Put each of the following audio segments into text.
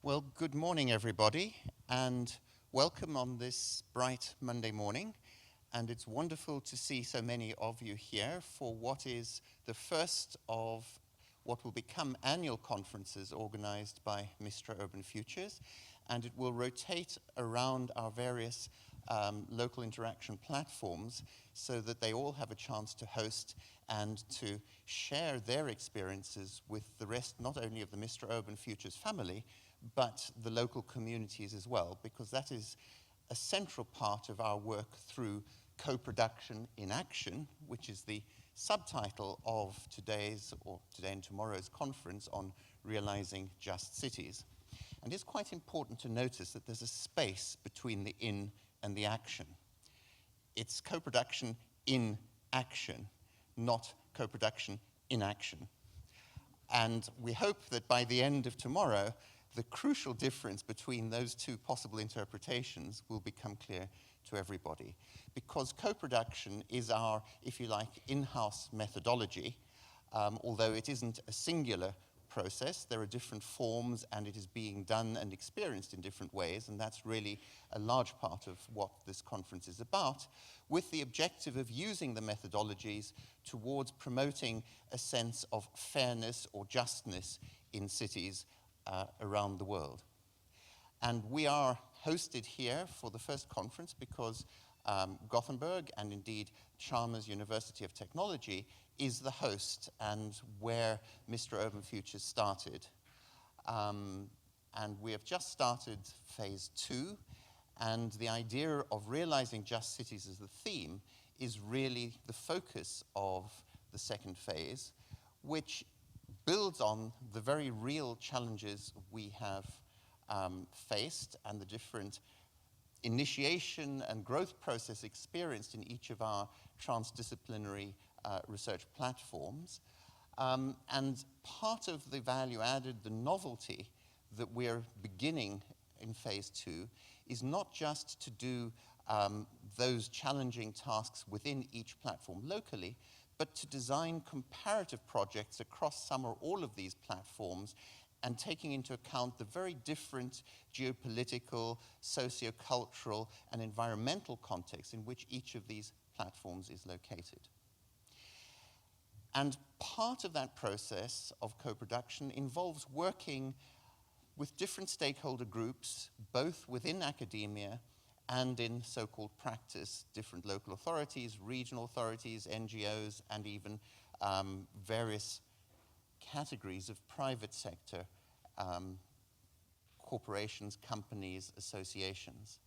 Well, good morning, everybody, and welcome on this bright Monday morning. And it's wonderful to see so many of you here for what is the first of what will become annual conferences organized by Mistra Urban Futures. And it will rotate around our various local interaction platforms so that they all have a chance to host and to share their experiences with the rest, not only of the Mistra Urban Futures family, but the local communities as well, because that is a central part of our work through co-production in action, which is the subtitle of today and tomorrow's conference on realizing just cities. And it's quite important to notice that there's a space between the in and the action. It's co-production in action, not co-production in action. And we hope that by the end of tomorrow, the crucial difference between those two possible interpretations will become clear to everybody. Because co-production is our, if you like, in-house methodology, although it isn't a singular process. There are different forms, and it is being done and experienced in different ways, and that's really a large part of what this conference is about, with the objective of using the methodologies towards promoting a sense of fairness or justness in cities around the world. And we are hosted here for the first conference because Gothenburg, and indeed Chalmers University of Technology, is the host and where Mistra Urban Futures started. And we have just started phase 2, and the idea of realizing just cities as the theme is really the focus of the second phase, which builds on the very real challenges we have faced and the different initiation and growth process experienced in each of our transdisciplinary research platforms. And part of the value added, the novelty that we're beginning in phase 2 is not just to do those challenging tasks within each platform locally, but to design comparative projects across some or all of these platforms and taking into account the very different geopolitical, sociocultural, and environmental contexts in which each of these platforms is located. And part of that process of co-production involves working with different stakeholder groups, both within academia and in so-called practice, different local authorities, regional authorities, NGOs, and even various categories of private sector corporations, companies, associations.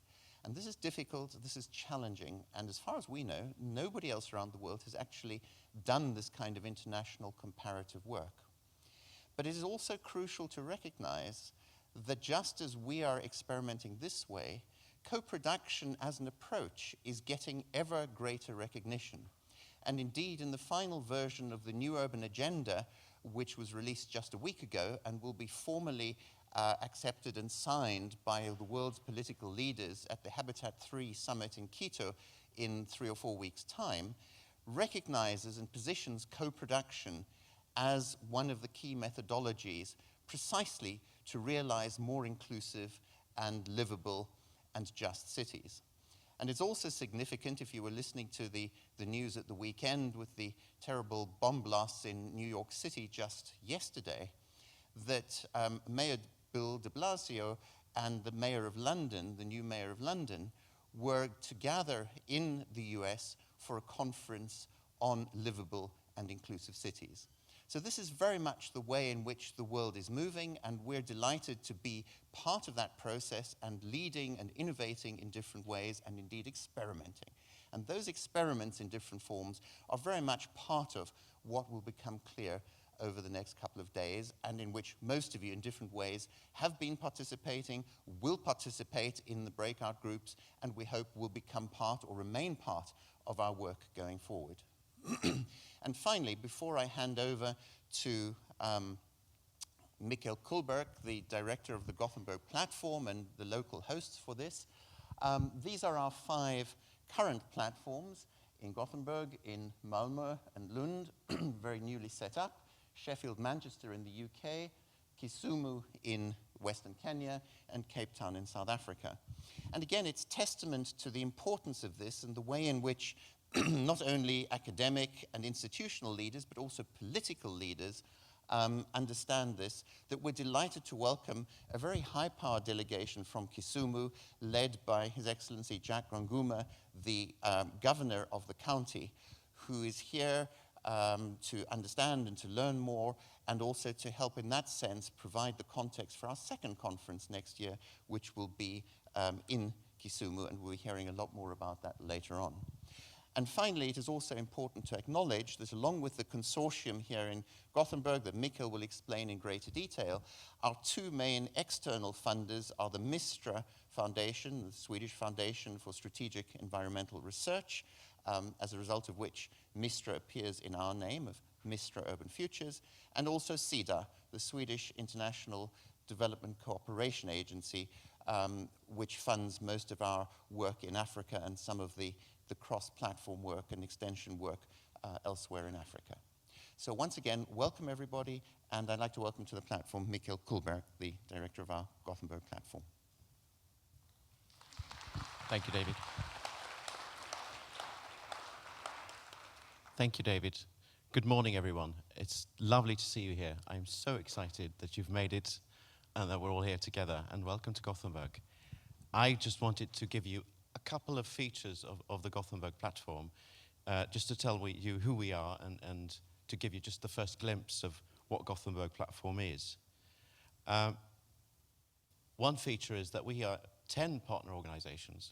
And this is difficult, this is challenging, and as far as we know, nobody else around the world has actually done this kind of international comparative work. But it is also crucial to recognize that just as we are experimenting this way, co-production as an approach is getting ever greater recognition. And indeed, in the final version of the New Urban Agenda, which was released just a week ago and will be formally accepted and signed by the world's political leaders at the Habitat 3 summit in Quito in 3 or 4 weeks' time, recognizes and positions co-production as one of the key methodologies precisely to realize more inclusive and livable and just cities. And it's also significant, if you were listening to the news at the weekend with the terrible bomb blasts in New York City just yesterday, that Mayor Bill de Blasio and the Mayor of London, the new Mayor of London, were to gather in the US for a conference on livable and inclusive cities. So this is very much the way in which the world is moving, and we're delighted to be part of that process and leading and innovating in different ways and indeed experimenting. And those experiments in different forms are very much part of what will become clear over the next couple of days, and in which most of you in different ways have been participating, will participate in the breakout groups, and we hope will become part or remain part of our work going forward. And finally, before I hand over to Mikkel Kulberg, the director of the Gothenburg platform and the local hosts for this, these are our 5 current platforms in Gothenburg, in Malmö and Lund, very newly set up, Sheffield, Manchester in the UK, Kisumu in Western Kenya, and Cape Town in South Africa. And again, it's testament to the importance of this and the way in which not only academic and institutional leaders, but also political leaders understand this, that we're delighted to welcome a very high-powered delegation from Kisumu, led by His Excellency Jack Ranguma, the governor of the county, who is here to understand and to learn more, and also to help in that sense provide the context for our second conference next year, which will be in Kisumu, and we'll be hearing a lot more about that later on. And finally, it is also important to acknowledge that along with the consortium here in Gothenburg that Mikkel will explain in greater detail, our two main external funders are the Mistra Foundation, the Swedish Foundation for Strategic Environmental Research, as a result of which Mistra appears in our name of Mistra Urban Futures, and also SIDA, the Swedish International Development Cooperation Agency, which funds most of our work in Africa and some of the cross-platform work and extension work elsewhere in Africa. So once again, welcome everybody, and I'd like to welcome to the platform Mikkel Kullberg, the director of our Gothenburg platform. Thank you, David. Thank you, David. Good morning, everyone. It's lovely to see you here. I'm so excited that you've made it and that we're all here together, and welcome to Gothenburg. I just wanted to give you a couple of features of the Gothenburg platform, just to tell you who we are and to give you just the first glimpse of what Gothenburg platform is. One feature is that we are 10 partner organizations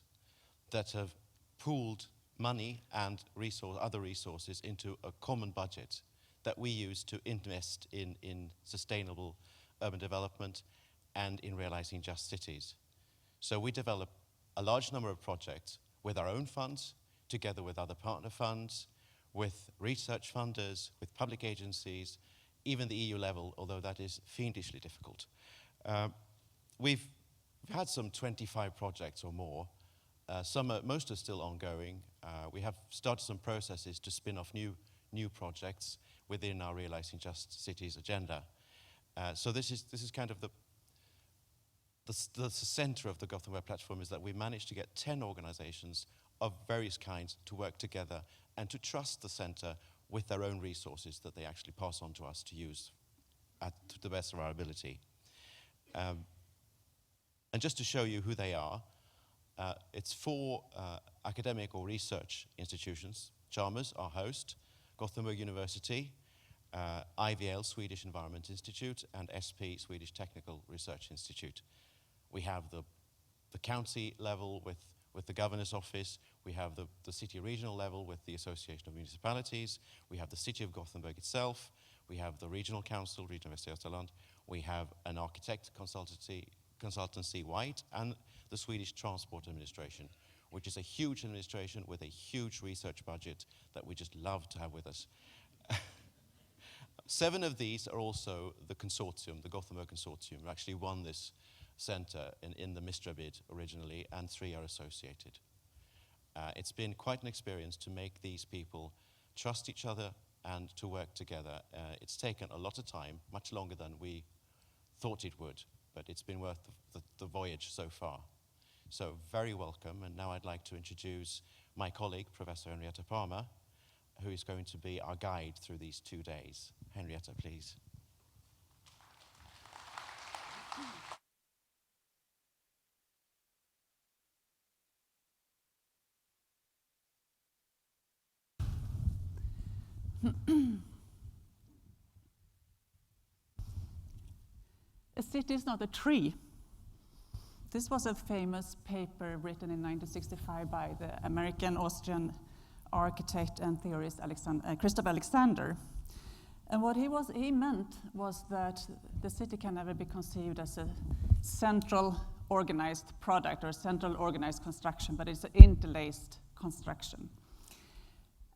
that have pooled money and other resources into a common budget that we use to invest in sustainable urban development and in realizing just cities. So we develop a large number of projects with our own funds, together with other partner funds, with research funders, with public agencies, even the EU level, although that is fiendishly difficult. We've had some 25 projects or more. Most are still ongoing. We have started some processes to spin off new projects within our Realizing Just Cities agenda. So this is kind of the center of the Gothenburg platform, is that we managed to get 10 organizations of various kinds to work together and to trust the center with their own resources that they actually pass on to us to use to the best of our ability. And just to show you who they are, it's 4 academic or research institutions. Chalmers, our host, Gothenburg University, IVL, Swedish Environment Institute, and SP, Swedish Technical Research Institute. We have the county level with the governor's office. We have the city regional level with the Association of Municipalities. We have the city of Gothenburg itself. We have the regional council, Region Västra Götaland. We have an architect consultancy, White, and the Swedish Transport Administration, which is a huge administration with a huge research budget that we just love to have with us. 7 of these are also the consortium, the Gothenburg Consortium, who actually won this center in the Mistra bid originally, and 3 are associated. It's been quite an experience to make these people trust each other and to work together. It's taken a lot of time, much longer than we thought it would, but it's been worth the voyage so far. So very welcome, and now I'd like to introduce my colleague, Professor Henrietta Palmer, who is going to be our guide through these 2 days. Henrietta, please. A city is not a tree. This was a famous paper written in 1965 by the American-Austrian architect and theorist Christopher Alexander. And what he meant was that the city can never be conceived as a central organized product or central organized construction, but it's an interlaced construction.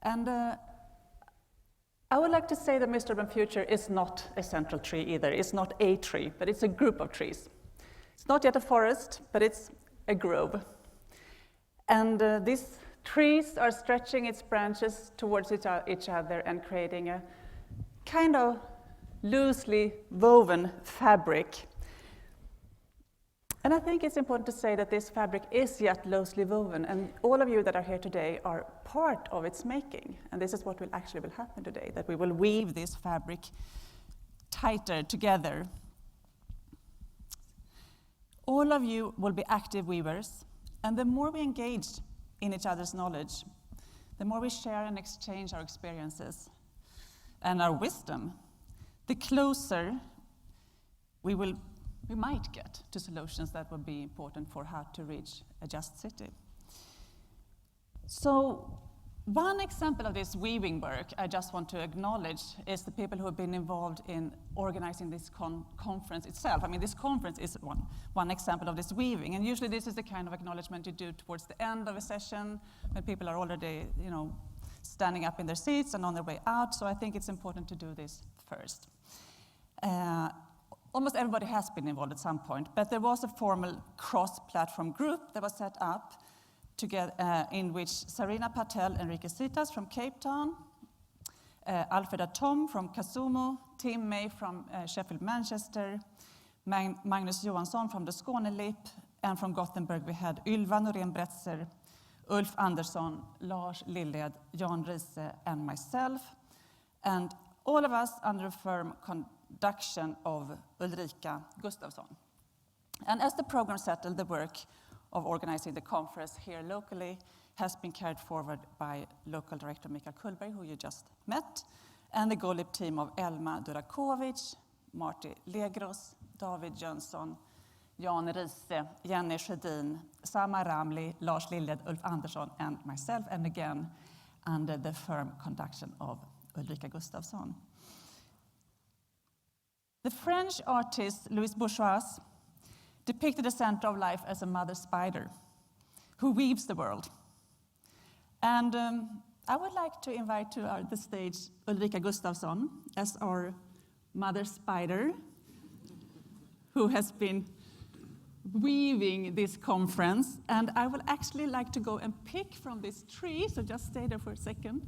And I would like to say that Mistra Urban Future is not a central tree either. It's not a tree, but it's a group of trees. It's not yet a forest, but it's a grove. And these trees are stretching its branches towards each other and creating a kind of loosely woven fabric And I think it's important to say that this fabric is yet loosely woven, and all of you that are here today are part of its making. And this is what will happen today, that we will weave this fabric tighter together. All of you will be active weavers, and the more we engage in each other's knowledge, the more we share and exchange our experiences and our wisdom, the closer we might get to solutions that will be important for how to reach a just city. So one example of this weaving work I just want to acknowledge is the people who have been involved in organizing this conference itself. I mean, this conference is one example of this weaving, and usually this is the kind of acknowledgement you do towards the end of a session when people are already, standing up in their seats and on their way out, so I think it's important to do this first. Almost everybody has been involved at some point, but there was a formal cross-platform group that was set up together, in which Sarina Patel and Enrique Citas from Cape Town, Alfreda Tom from Kasumu, Tim May from Sheffield Manchester, Magnus Johansson from the Skånelip, and from Gothenburg we had Ylva Norén Bretzer, Ulf Andersson, Lars Lilled, Jan Riese, and myself, and all of us under a firm conduction of Ulrika Gustafsson. And as the program settled, the work of organizing the conference here locally has been carried forward by local director Mikael Kullberg, who you just met, and the GoLib team of Elma Durakovic, Marty Legros, David Jönsson, Jan Riese, Jenny Sjödin, Sama Ramli, Lars Lilled, Ulf Andersson, and myself, and again under the firm conduction of Ulrika Gustafsson. The French artist Louise Bourgeois depicted the center of life as a mother spider who weaves the world. And I would like to invite to the stage Ulrika Gustafsson as our mother spider who has been weaving this conference. And I would actually like to go and pick from this tree, so just stay there for a second.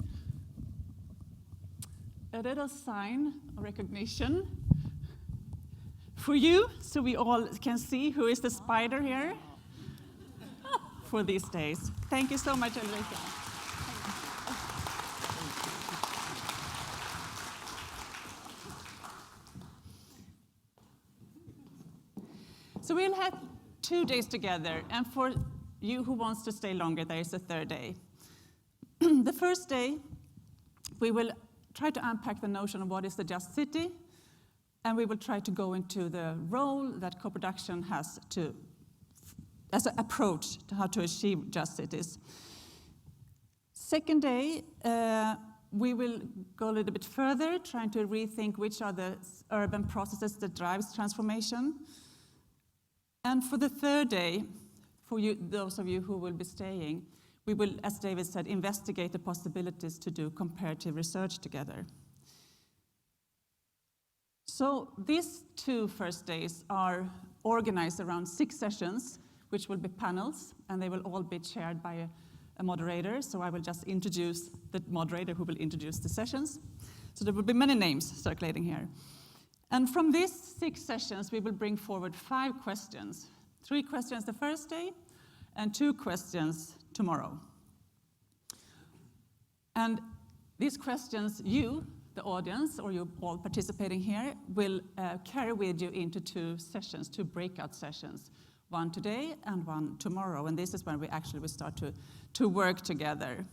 A little sign of recognition for you, so we all can see who is the spider here for these days. Thank you so much, Ulrika. So we'll have 2 days together, and for you who wants to stay longer, there is a third day. The first day, we will try to unpack the notion of what is the just city, and we will try to go into the role that co-production has as an approach to how to achieve just cities. Second day, we will go a little bit further, trying to rethink which are the urban processes that drives transformation. And for the third day, for you, those of you who will be staying, we will, as David said, investigate the possibilities to do comparative research together. So these 2 first days are organized around 6 sessions, which will be panels, and they will all be chaired by a moderator. So I will just introduce the moderator who will introduce the sessions. So there will be many names circulating here. And from these 6 sessions, we will bring forward 5 questions. 3 questions the first day, and 2 questions tomorrow. And these questions, you, the audience, or you all participating here, will carry with you into 2 sessions, 2 breakout sessions, one today and one tomorrow. And this is when we actually will start to work together.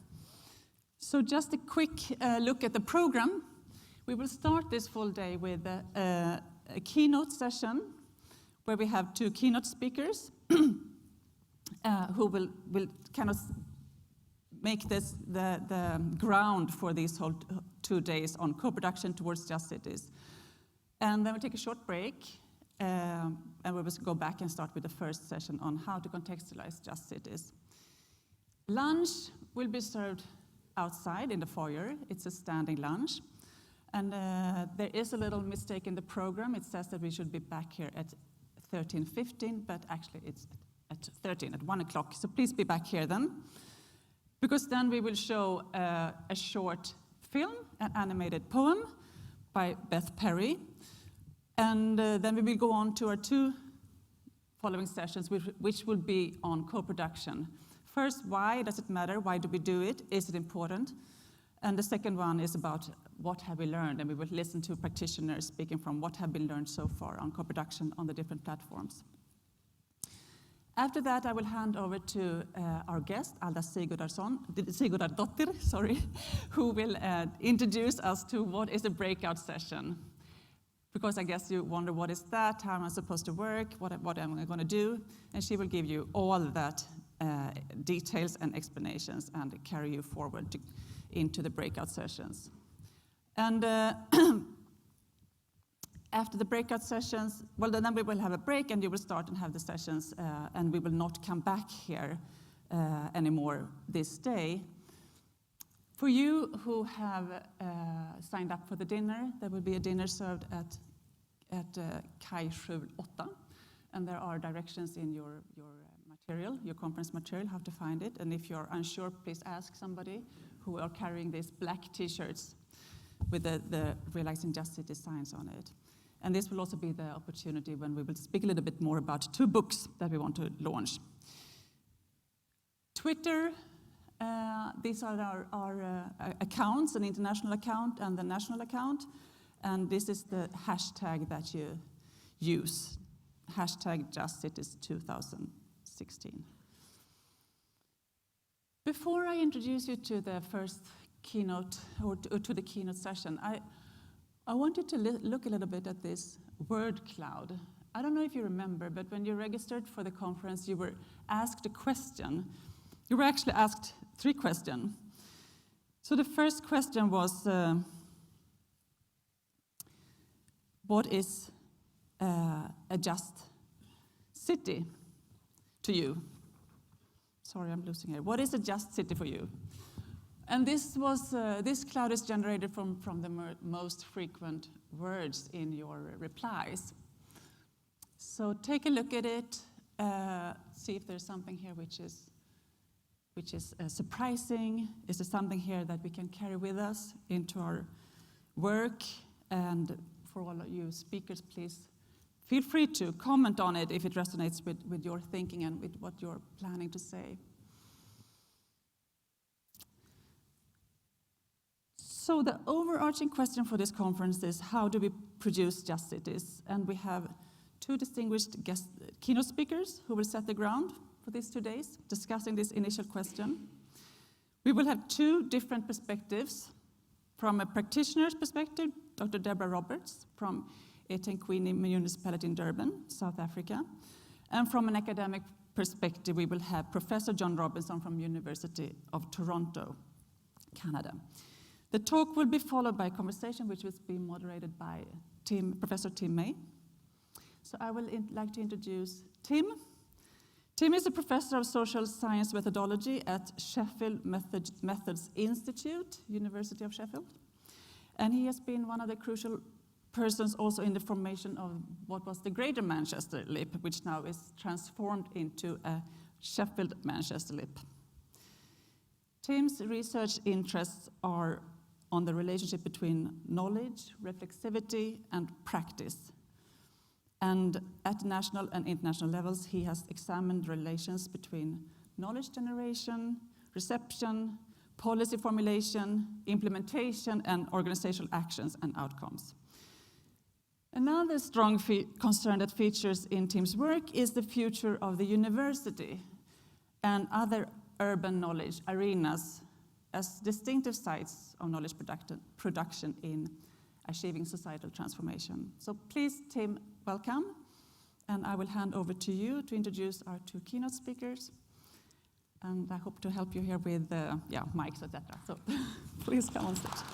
So just a quick look at the program. We will start this full day with a keynote session where we have 2 keynote speakers who will kind of make this the ground for these whole 2 days on co-production towards just cities. And then we'll take a short break, and we will go back and start with the first session on how to contextualize just cities. Lunch will be served outside in the foyer. It's a standing lunch. And there is a little mistake in the program. It says that we should be back here at 13:15, but actually it's at 1 o'clock. So please be back here then, because then we will show a short film, an animated poem by Beth Perry. And then we will go on to our 2 following sessions, which will be on co-production. First, why does it matter? Why do we do it? Is it important? And the second one is about what have we learned, and we will listen to practitioners speaking from what have been learned so far on co-production on the different platforms. After that, I will hand over to our guest, Alda Sigurdardottir, who will introduce us to what is a breakout session. Because I guess you wonder what is that, how am I supposed to work, what am I going to do, and she will give you all that details and explanations and carry you forward into the breakout sessions. And after the breakout sessions, well, then we will have a break and you will start and have the sessions, and we will not come back here anymore this day. For you who have signed up for the dinner, there will be a dinner served at Kaj 7-8, and there are directions in your material, your conference material, how to find it. And if you're unsure, please ask somebody who are carrying these black T-shirts with the Realizing Just City signs on it. And this will also be the opportunity when we will speak a little bit more about 2 books that we want to launch. Twitter, these are our accounts, an international account and the national account. And this is the hashtag that you use, hashtag JustCities2016. Before I introduce you to the first keynote, or to the keynote session, I wanted to look a little bit at this word cloud. I don't know if you remember, but when you registered for the conference, you were asked a question. You were actually asked 3 questions. So the first question was, what is a just city to you? Sorry, I'm losing it. What is a just city for you? And this cloud is generated from the most frequent words in your replies. So take a look at it, see if there's something here which is surprising. Is there something here that we can carry with us into our work? And for all of you speakers, please feel free to comment on it if it resonates with your thinking and with what you're planning to say. So the overarching question for this conference is, how do we produce just cities? And we have 2 distinguished keynote speakers who will set the ground for these 2 days, discussing this initial question. We will have 2 different perspectives. From a practitioner's perspective, Dr. Deborah Roberts from eThekwini Municipality in Durban, South Africa. And from an academic perspective, we will have Professor John Robinson from University of Toronto, Canada. The talk will be followed by a conversation which will be moderated by Professor Tim May. So I will like to introduce Tim. Tim is a professor of social science methodology at Sheffield Methods Institute, University of Sheffield. And he has been one of the crucial persons also in the formation of what was the Greater Manchester LIP, which now is transformed into a Sheffield Manchester LIP. Tim's research interests are on the relationship between knowledge, reflexivity, and practice. And at national and international levels, he has examined relations between knowledge generation, reception, policy formulation, implementation, and organizational actions and outcomes. Another strong concern that features in Tim's work is the future of the university and other urban knowledge arenas as distinctive sites of knowledge production in achieving societal transformation. So please, Tim, welcome. And I will hand over to you to introduce our 2 keynote speakers. And I hope to help you here with mics, etc. So please come on stage.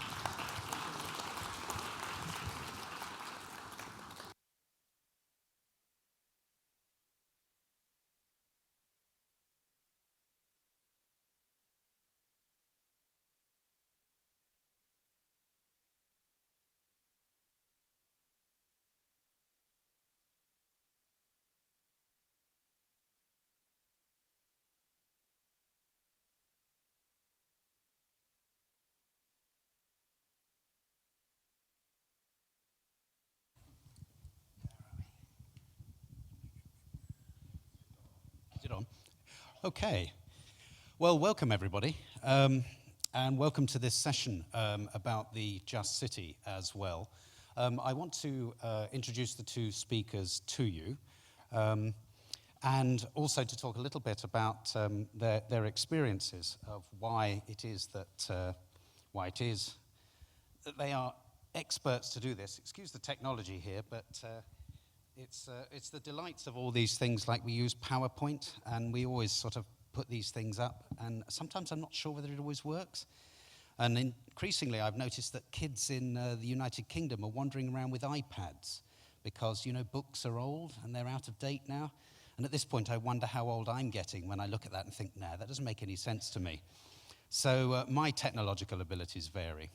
Is it on? Okay. Well, welcome everybody, and welcome to this session about the Just City as well. I want to introduce the two speakers to you, and also to talk a little bit about their experiences of why it is that they are experts to do this. Excuse the technology here, but it's the delights of all these things. Like we use PowerPoint, and we always sort of put these things up, and sometimes I'm not sure whether it always works. And increasingly, I've noticed that kids in the United Kingdom are wandering around with iPads because, you know, books are old and they're out of date now. And at this point, I wonder how old I'm getting when I look at that and think, nah, that doesn't make any sense to me. So my technological abilities vary.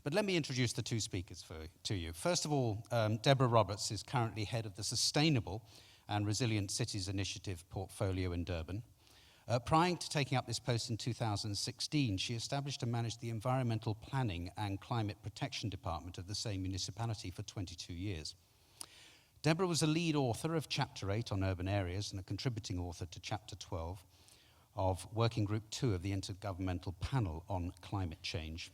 But let me introduce the two speakers to you. First of all, Deborah Roberts is currently head of the Sustainable and Resilient Cities Initiative portfolio in Durban. Prior to taking up this post in 2016, she established and managed the Environmental Planning and Climate Protection Department of the same municipality for 22 years. Deborah was a lead author of Chapter 8 on urban areas and a contributing author to Chapter 12 of Working Group 2 of the Intergovernmental Panel on Climate Change.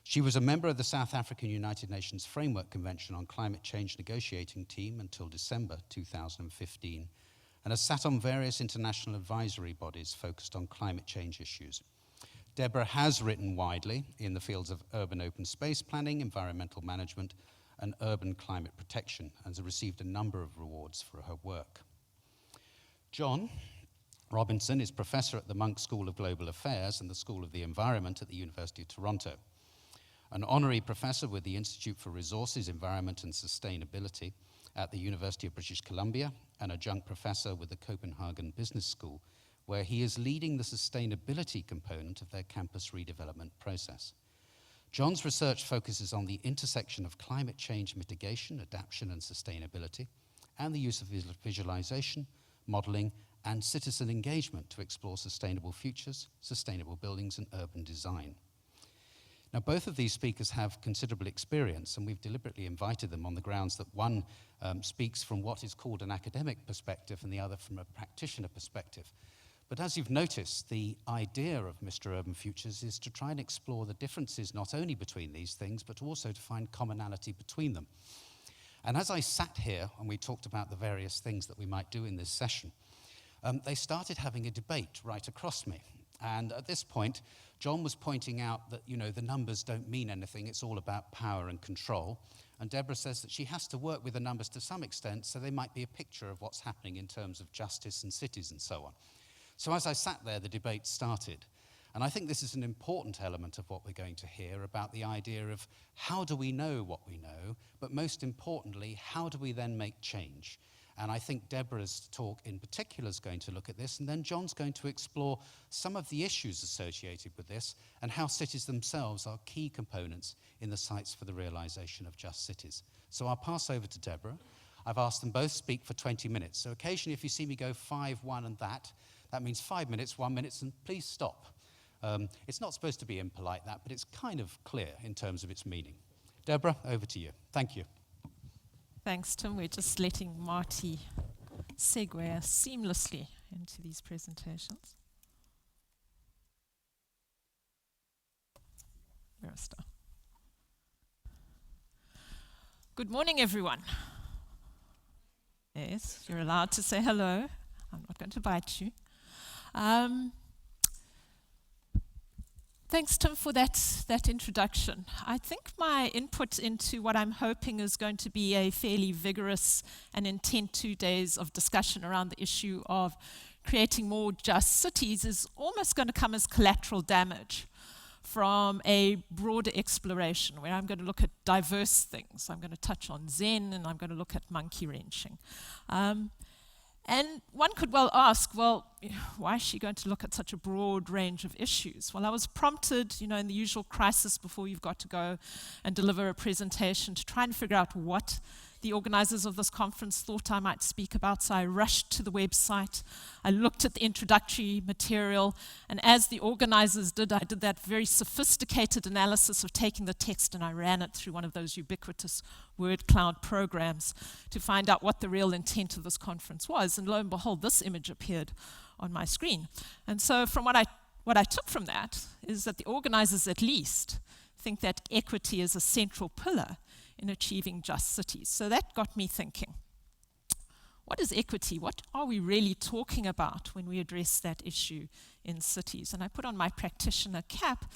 She was a member of the South African United Nations Framework Convention on Climate Change negotiating team until December 2015, and has sat on various international advisory bodies focused on climate change issues. Deborah has written widely in the fields of urban open space planning, environmental management, and urban climate protection, and has received a number of awards for her work. John Robinson is professor at the Monk School of Global Affairs and the School of the Environment at the University of Toronto. An honorary professor with the Institute for Resources, Environment and Sustainability at the University of British Columbia, and adjunct professor with the Copenhagen Business School, where he is leading the sustainability component of their campus redevelopment process. John's research focuses on the intersection of climate change mitigation, adaptation, and sustainability, and the use of visualization, modeling, and citizen engagement to explore sustainable futures, sustainable buildings, and urban design. Now, both of these speakers have considerable experience, and we've deliberately invited them on the grounds that one speaks from what is called an academic perspective and the other from a practitioner perspective. But as you've noticed, the idea of Mistra Urban Futures is to try and explore the differences not only between these things, but also to find commonality between them. And as I sat here and we talked about the various things that we might do in this session, they started having a debate right across me. And at this point, John was pointing out that, you know, the numbers don't mean anything, it's all about power and control. And Deborah says that she has to work with the numbers to some extent, so they might be a picture of what's happening in terms of justice and cities and so on. So as I sat there, the debate started. And I think this is an important element of what we're going to hear about the idea of how do we know what we know, but most importantly, how do we then make change? And I think Deborah's talk in particular is going to look at this, and then John's going to explore some of the issues associated with this and how cities themselves are key components in the sites for the realization of just cities. So I'll pass over to Deborah. I've asked them both to speak for 20 minutes. So occasionally if you see me go 5, 1 and that means 5 minutes, 1 minute, and please stop. It's not supposed to be impolite, that, but it's kind of clear in terms of its meaning. Deborah, over to you. Thank you. Thanks, Tim. We're just letting Marty segue seamlessly into these presentations. Where is that? Good morning, everyone. Yes, you're allowed to say hello. I'm not going to bite you. Thanks, Tim, for that introduction. I think my input into what I'm hoping is going to be a fairly vigorous and intense 2 days of discussion around the issue of creating more just cities is almost going to come as collateral damage from a broader exploration where I'm going to look at diverse things. I'm going to touch on Zen, and I'm going to look at monkey wrenching. And one could well ask, well, why is she going to look at such a broad range of issues? Well, I was prompted, in the usual crisis before you've got to go and deliver a presentation to try and figure out what the organizers of this conference thought I might speak about, so I rushed to the website. I looked at the introductory material, and as the organizers did, I did that very sophisticated analysis of taking the text and I ran it through one of those ubiquitous word cloud programs to find out what the real intent of this conference was. And lo and behold, this image appeared on my screen. And so from what I took from that is that the organizers at least think that equity is a central pillar in achieving just cities. So that got me thinking, what is equity? What are we really talking about when we address that issue in cities? And I put on my practitioner cap,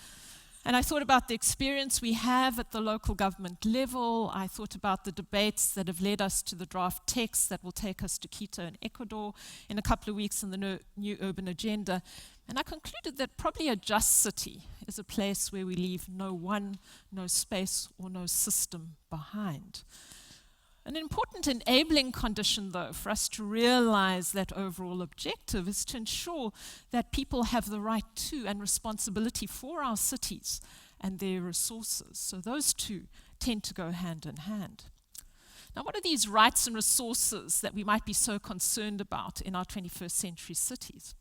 and I thought about the experience we have at the local government level. I thought about the debates that have led us to the draft text that will take us to Quito and Ecuador in a couple of weeks in the new urban agenda. And I concluded that probably a just city is a place where we leave no one, no space, or no system behind. An important enabling condition, though, for us to realize that overall objective is to ensure that people have the right to and responsibility for our cities and their resources. So those two tend to go hand in hand. Now, what are these rights and resources that we might be so concerned about in our 21st century cities?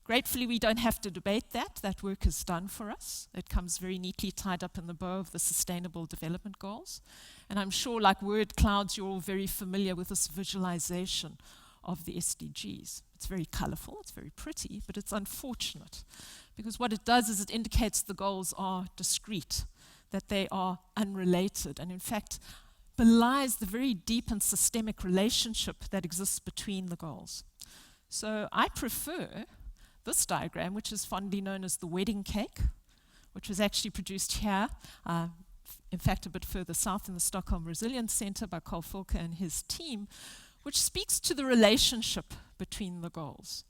Gratefully, we don't have to debate that. That work is done for us. It comes very neatly tied up in the bow of the Sustainable Development Goals. And I'm sure, like word clouds, you're all very familiar with this visualization of the SDGs. It's very colorful, it's very pretty, but it's unfortunate because what it does is it indicates the goals are discrete, that they are unrelated, and in fact belies the very deep and systemic relationship that exists between the goals. So I prefer this diagram, which is fondly known as the wedding cake, which was actually produced here, in fact a bit further south in the Stockholm Resilience Center by Carl Fulke and his team, which speaks to the relationship between the goals.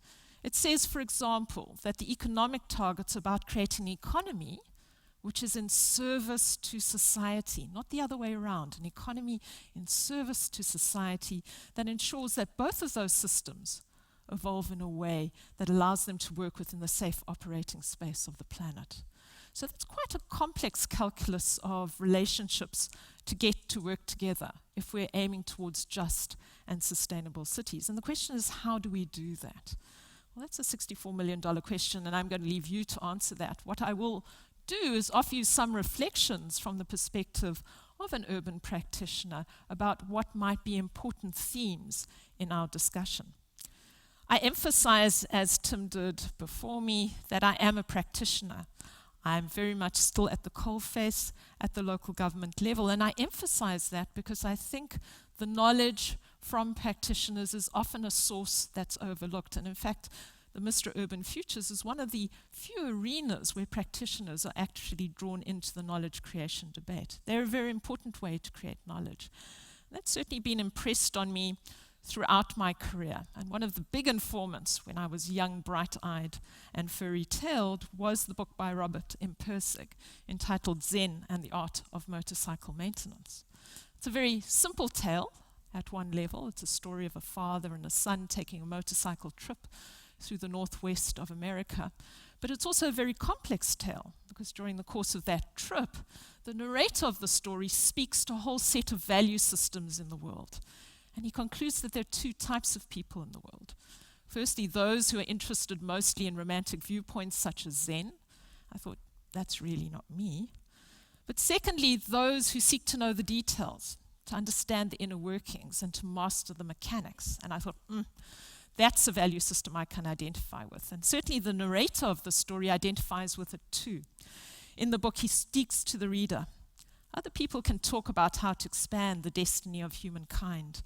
It says, for example, that the economic target's about creating an economy which is in service to society, not the other way around, an economy in service to society that ensures that both of those systems evolve in a way that allows them to work within the safe operating space of the planet. So that's quite a complex calculus of relationships to get to work together if we're aiming towards just and sustainable cities. And the question is, how do we do that? Well, that's a $64 million question, and I'm going to leave you to answer that. What I will do is offer you some reflections from the perspective of an urban practitioner about what might be important themes in our discussion. I emphasize, as Tim did before me, that I am a practitioner. I'm very much still at the coalface at the local government level, and I emphasize that because I think the knowledge from practitioners is often a source that's overlooked. And in fact, the Mistra Urban Futures is one of the few arenas where practitioners are actually drawn into the knowledge creation debate. They're a very important way to create knowledge. And that's certainly been impressed on me throughout my career. And one of the big informants when I was young, bright-eyed, and furry-tailed was the book by Robert M. Pirsig entitled Zen and the Art of Motorcycle Maintenance. It's a very simple tale at one level. It's a story of a father and a son taking a motorcycle trip through the northwest of America. But it's also a very complex tale because during the course of that trip, the narrator of the story speaks to a whole set of value systems in the world. And he concludes that there are two types of people in the world. Firstly, those who are interested mostly in romantic viewpoints such as Zen. I thought, that's really not me. But secondly, those who seek to know the details, to understand the inner workings and to master the mechanics. And I thought, that's a value system I can identify with. And certainly the narrator of the story identifies with it too. In the book, he speaks to the reader. Other people can talk about how to expand the destiny of humankind.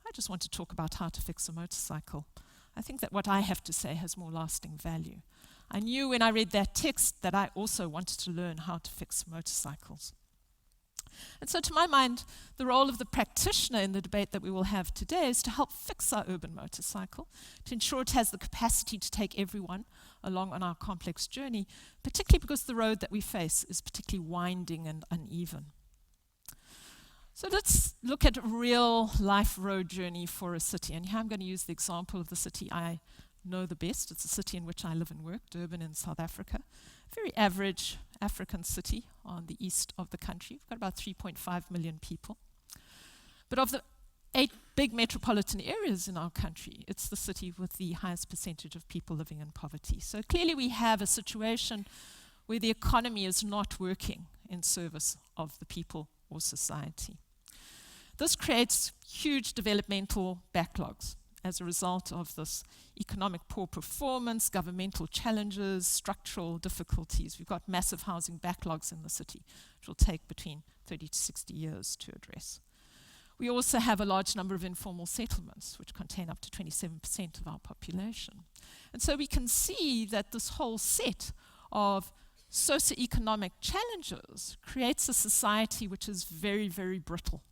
I just want to talk about how to fix a motorcycle. I think that what I have to say has more lasting value. I knew when I read that text that I also wanted to learn how to fix motorcycles. And so to my mind, the role of the practitioner in the debate that we will have today is to help fix our urban motorcycle, to ensure it has the capacity to take everyone along on our complex journey, particularly because the road that we face is particularly winding and uneven. So let's look at a real life road journey for a city. And here I'm going to use the example of the city I know the best. It's a city in which I live and work, Durban in South Africa. Very average African city on the east of the country. We've got about 3.5 million people. But of the 8 big metropolitan areas in our country, it's the city with the highest percentage of people living in poverty. So clearly we have a situation where the economy is not working in service of the people or society. This creates huge developmental backlogs as a result of this economic poor performance, governmental challenges, structural difficulties. We've got massive housing backlogs in the city, which will take between 30 to 60 years to address. We also have a large number of informal settlements, which contain up to 27% of our population. And so we can see that this whole set of socioeconomic challenges creates a society which is very, very brittle.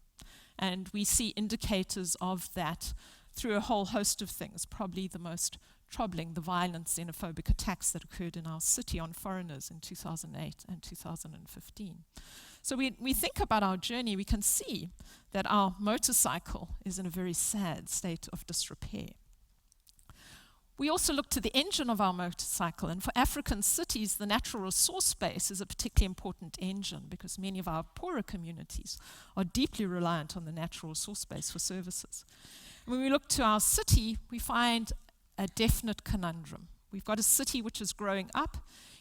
And we see indicators of that through a whole host of things, probably the most troubling, the violent xenophobic attacks that occurred in our city on foreigners in 2008 and 2015. So we think about our journey, we can see that our motorcycle is in a very sad state of disrepair. We also look to the engine of our motorcycle, and for African cities, the natural resource space is a particularly important engine because many of our poorer communities are deeply reliant on the natural resource space for services. When we look to our city, we find a definite conundrum. We've got a city which is growing up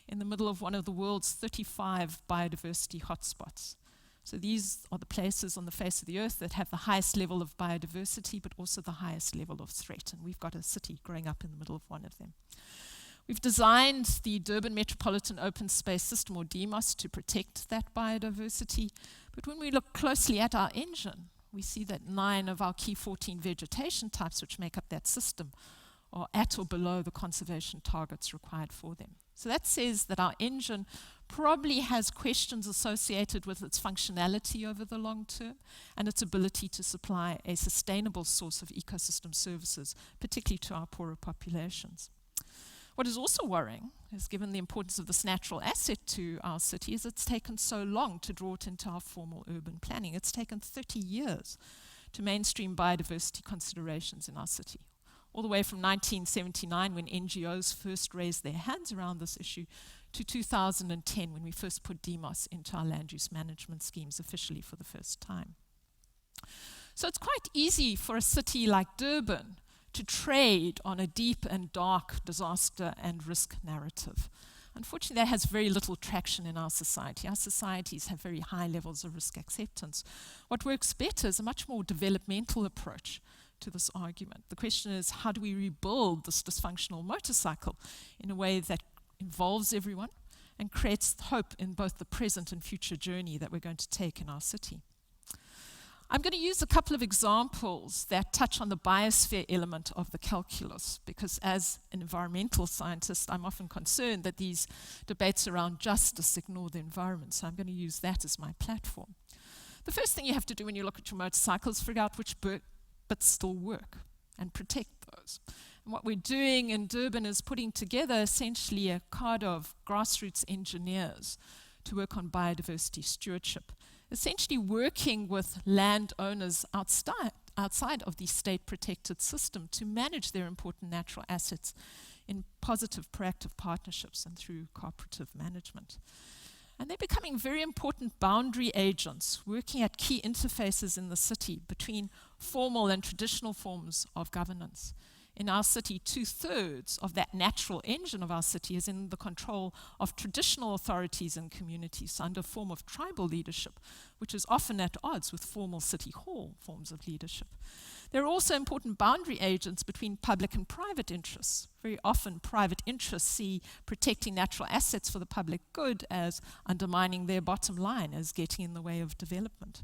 in the middle of one of the world's 35 biodiversity hotspots. So these are the places on the face of the earth that have the highest level of biodiversity, but also the highest level of threat. And we've got a city growing up in the middle of one of them. We've designed the Durban Metropolitan Open Space System, or DMOS, to protect that biodiversity. But when we look closely at our engine, we see that 9 of our key 14 vegetation types which make up that system are at or below the conservation targets required for them. So that says that our engine probably has questions associated with its functionality over the long term and its ability to supply a sustainable source of ecosystem services, particularly to our poorer populations. What is also worrying is, given the importance of this natural asset to our city, is it's taken so long to draw it into our formal urban planning. It's taken 30 years to mainstream biodiversity considerations in our city, all the way from 1979, when NGOs first raised their hands around this issue, to 2010, when we first put DMOS into our land use management schemes officially for the first time. So it's quite easy for a city like Durban to trade on a deep and dark disaster and risk narrative. Unfortunately, that has very little traction in our society. Our societies have very high levels of risk acceptance. What works better is a much more developmental approach to this argument. The question is, how do we rebuild this dysfunctional motorcycle in a way that involves everyone and creates hope in both the present and future journey that we're going to take in our city? I'm going to use a couple of examples that touch on the biosphere element of the calculus, because as an environmental scientist, I'm often concerned that these debates around justice ignore the environment, so I'm going to use that as my platform. The first thing you have to do when you look at your motorcycle is figure out which bits still work and protect those. And what we're doing in Durban is putting together essentially a cadre of grassroots engineers to work on biodiversity stewardship, essentially working with landowners outside of the state-protected system to manage their important natural assets in positive, proactive partnerships and through cooperative management. And they're becoming very important boundary agents, working at key interfaces in the city between formal and traditional forms of governance. In our city, 2/3 of that natural engine of our city is in the control of traditional authorities and communities under a form of tribal leadership, which is often at odds with formal city hall forms of leadership. There are also important boundary agents between public and private interests. Very often, private interests see protecting natural assets for the public good as undermining their bottom line, as getting in the way of development.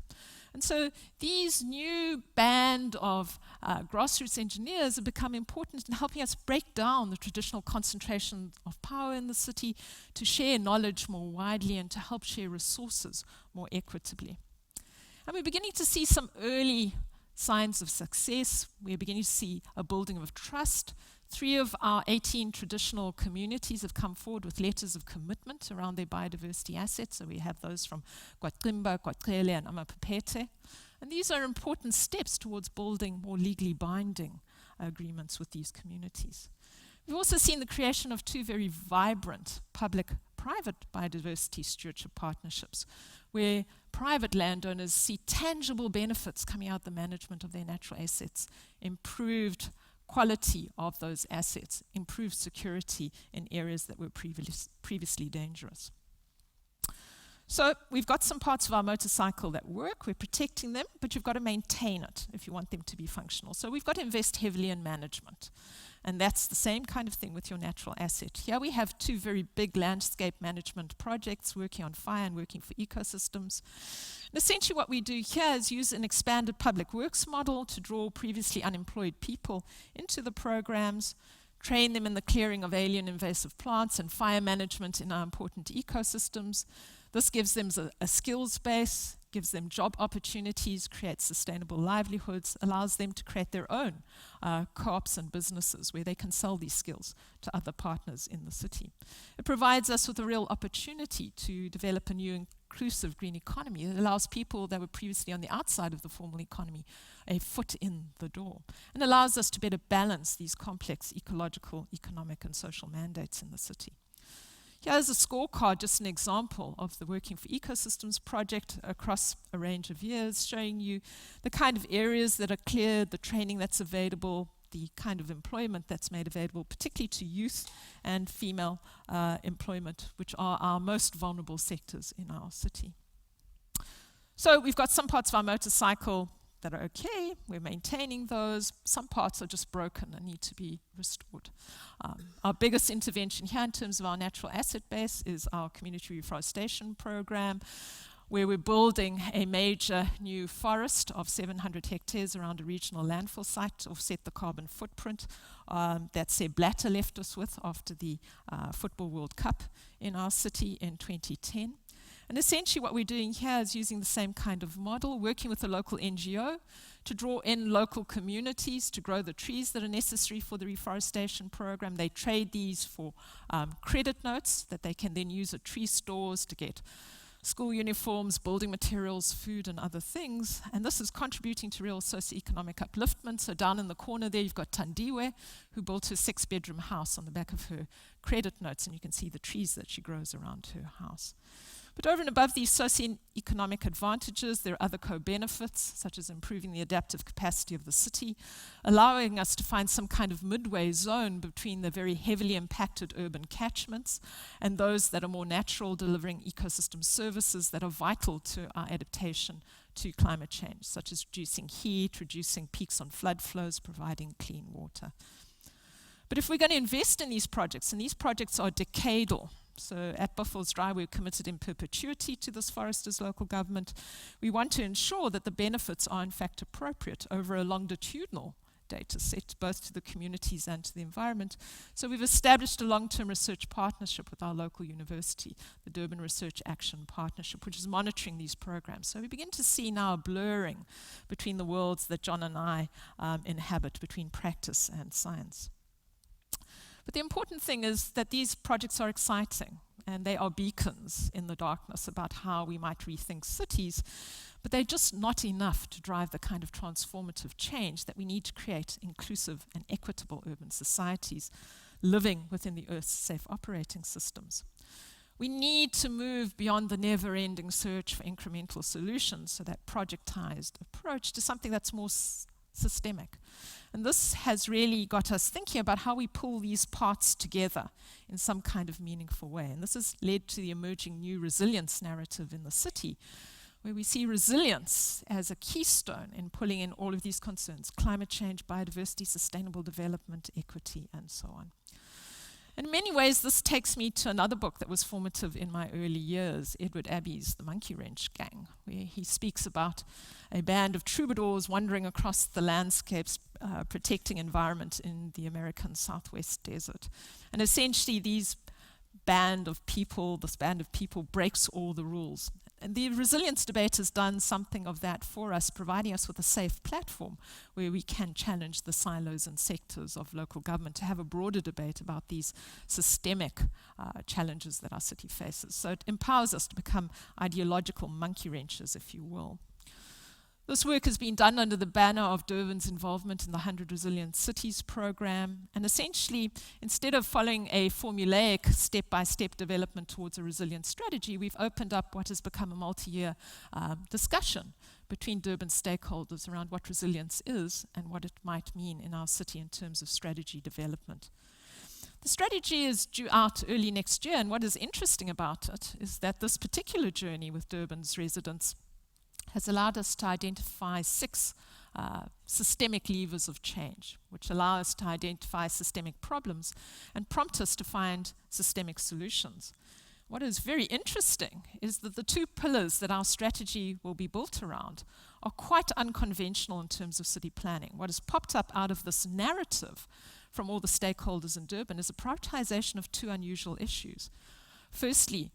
And so these new band of grassroots engineers have become important in helping us break down the traditional concentration of power in the city, to share knowledge more widely and to help share resources more equitably. And we're beginning to see some early signs of success. We're beginning to see a building of trust. 3 of our 18 traditional communities have come forward with letters of commitment around their biodiversity assets. So we have those from Gothenburg, Gothenburg, and Amapapete. And these are important steps towards building more legally binding agreements with these communities. We've also seen the creation of 2 very vibrant public-private biodiversity stewardship partnerships, where private landowners see tangible benefits coming out the management of their natural assets, improved quality of those assets, improved security in areas that were previously dangerous. So we've got some parts of our motorcycle that work, we're protecting them, but you've got to maintain it if you want them to be functional. So we've got to invest heavily in management. And that's the same kind of thing with your natural asset. Here we have two very big landscape management projects working on fire and working for ecosystems. And essentially what we do here is use an expanded public works model to draw previously unemployed people into the programs, train them in the clearing of alien invasive plants and fire management in our important ecosystems. This gives them a skills base, gives them job opportunities, creates sustainable livelihoods, allows them to create their own co-ops and businesses where they can sell these skills to other partners in the city. It provides us with a real opportunity to develop a new inclusive green economy. It allows people that were previously on the outside of the formal economy a foot in the door, and allows us to better balance these complex ecological, economic, and social mandates in the city. Here's a scorecard, just an example of the Working for Ecosystems project across a range of years, showing you the kind of areas that are cleared, the training that's available, the kind of employment that's made available, particularly to youth and female employment, which are our most vulnerable sectors in our city. So we've got some parts of our motorcycle that are okay, we're maintaining those. Some parts are just broken and need to be restored. Our biggest intervention here in terms of our natural asset base is our community reforestation program, where we're building a major new forest of 700 hectares around a regional landfill site to offset the carbon footprint that Seb Blatter left us with after the Football World Cup in our city in 2010. And essentially what we're doing here is using the same kind of model, working with a local NGO to draw in local communities to grow the trees that are necessary for the reforestation program. They trade these for credit notes that they can then use at tree stores to get school uniforms, building materials, food, and other things. And this is contributing to real socioeconomic upliftment. So down in the corner there, you've got Tandiwe, who built her 6-bedroom house on the back of her credit notes, and you can see the trees that she grows around her house. But over and above these socioeconomic advantages, there are other co-benefits, such as improving the adaptive capacity of the city, allowing us to find some kind of midway zone between the very heavily impacted urban catchments and those that are more natural, delivering ecosystem services that are vital to our adaptation to climate change, such as reducing heat, reducing peaks on flood flows, providing clean water. But if we're going to invest in these projects, and these projects are decadal, so at Buffalo's Dry, we're committed in perpetuity to this forest as local government. We want to ensure that the benefits are in fact appropriate over a longitudinal data set, both to the communities and to the environment. So we've established a long-term research partnership with our local university, the Durban Research Action Partnership, which is monitoring these programs. So we begin to see now a blurring between the worlds that John and I inhabit, between practice and science. But the important thing is that these projects are exciting and they are beacons in the darkness about how we might rethink cities, but they're just not enough to drive the kind of transformative change that we need to create inclusive and equitable urban societies living within the Earth's safe operating systems. We need to move beyond the never-ending search for incremental solutions, so that projectized approach, to something that's more systemic. And this has really got us thinking about how we pull these parts together in some kind of meaningful way. And this has led to the emerging new resilience narrative in the city, where we see resilience as a keystone in pulling in all of these concerns: climate change, biodiversity, sustainable development, equity, and so on. In many ways, this takes me to another book that was formative in my early years, Edward Abbey's The Monkey Wrench Gang, where he speaks about a band of troubadours wandering across the landscapes, protecting environment in the American Southwest desert. And essentially, this band of people breaks all the rules. And the resilience debate has done something of that for us, providing us with a safe platform where we can challenge the silos and sectors of local government to have a broader debate about these systemic challenges that our city faces. So it empowers us to become ideological monkey wrenches, if you will. This work has been done under the banner of Durban's involvement in the 100 Resilient Cities program. And essentially, instead of following a formulaic step-by-step development towards a resilient strategy, we've opened up what has become a multi-year discussion between Durban stakeholders around what resilience is and what it might mean in our city in terms of strategy development. The strategy is due out early next year, and what is interesting about it is that this particular journey with Durban's residents has allowed us to identify 6 systemic levers of change, which allow us to identify systemic problems and prompt us to find systemic solutions. What is very interesting is that the 2 pillars that our strategy will be built around are quite unconventional in terms of city planning. What has popped up out of this narrative from all the stakeholders in Durban is a prioritization of 2 unusual issues. Firstly,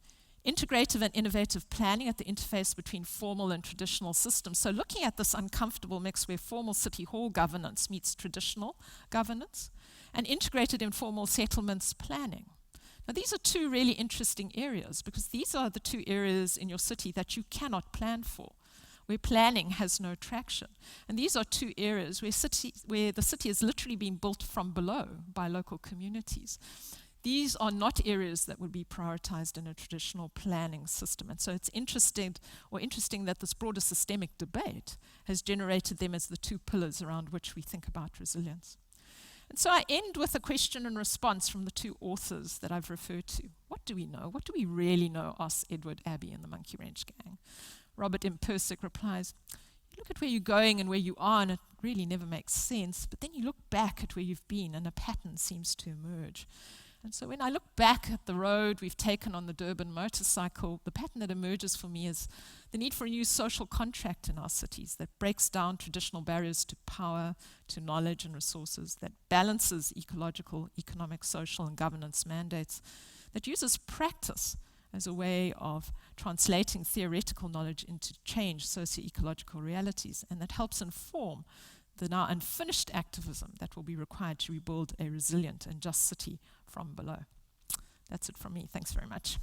integrative and innovative planning at the interface between formal and traditional systems. So looking at this uncomfortable mix where formal city hall governance meets traditional governance, and integrated informal settlements planning. Now these are 2 really interesting areas because these are the 2 areas in your city that you cannot plan for, where planning has no traction. And these are 2 areas where the city has literally been built from below by local communities. These are not areas that would be prioritized in a traditional planning system. And so it's interesting that this broader systemic debate has generated them as the 2 pillars around which we think about resilience. And so I end with a question and response from the 2 authors that I've referred to. What do we know? What do we really know, asks Edward Abbey and the Monkey Wrench Gang. Robert M. Persick replies, you look at where you're going and where you are and it really never makes sense, but then you look back at where you've been and a pattern seems to emerge. And so when I look back at the road we've taken on the Durban motorcycle, the pattern that emerges for me is the need for a new social contract in our cities that breaks down traditional barriers to power, to knowledge and resources, that balances ecological, economic, social and governance mandates, that uses practice as a way of translating theoretical knowledge into change socio-ecological realities, and that helps inform the now unfinished activism that will be required to rebuild a resilient and just city from below. That's it from me. Thanks very much.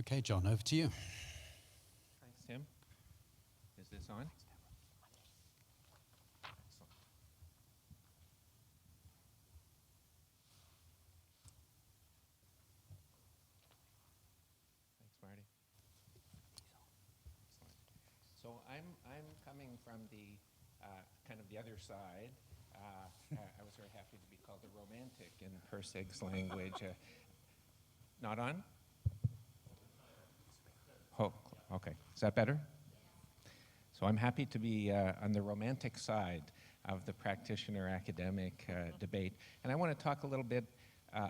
Okay, John, over to you. Thanks, Tim. Is this on? Excellent. Thanks, Marty. Excellent. So I'm coming from the kind of the other side. I was very happy to be called a romantic in Persig's language. Not on? Oh, okay. Is that better? So I'm happy to be on the romantic side of the practitioner-academic debate. And I want to talk a little bit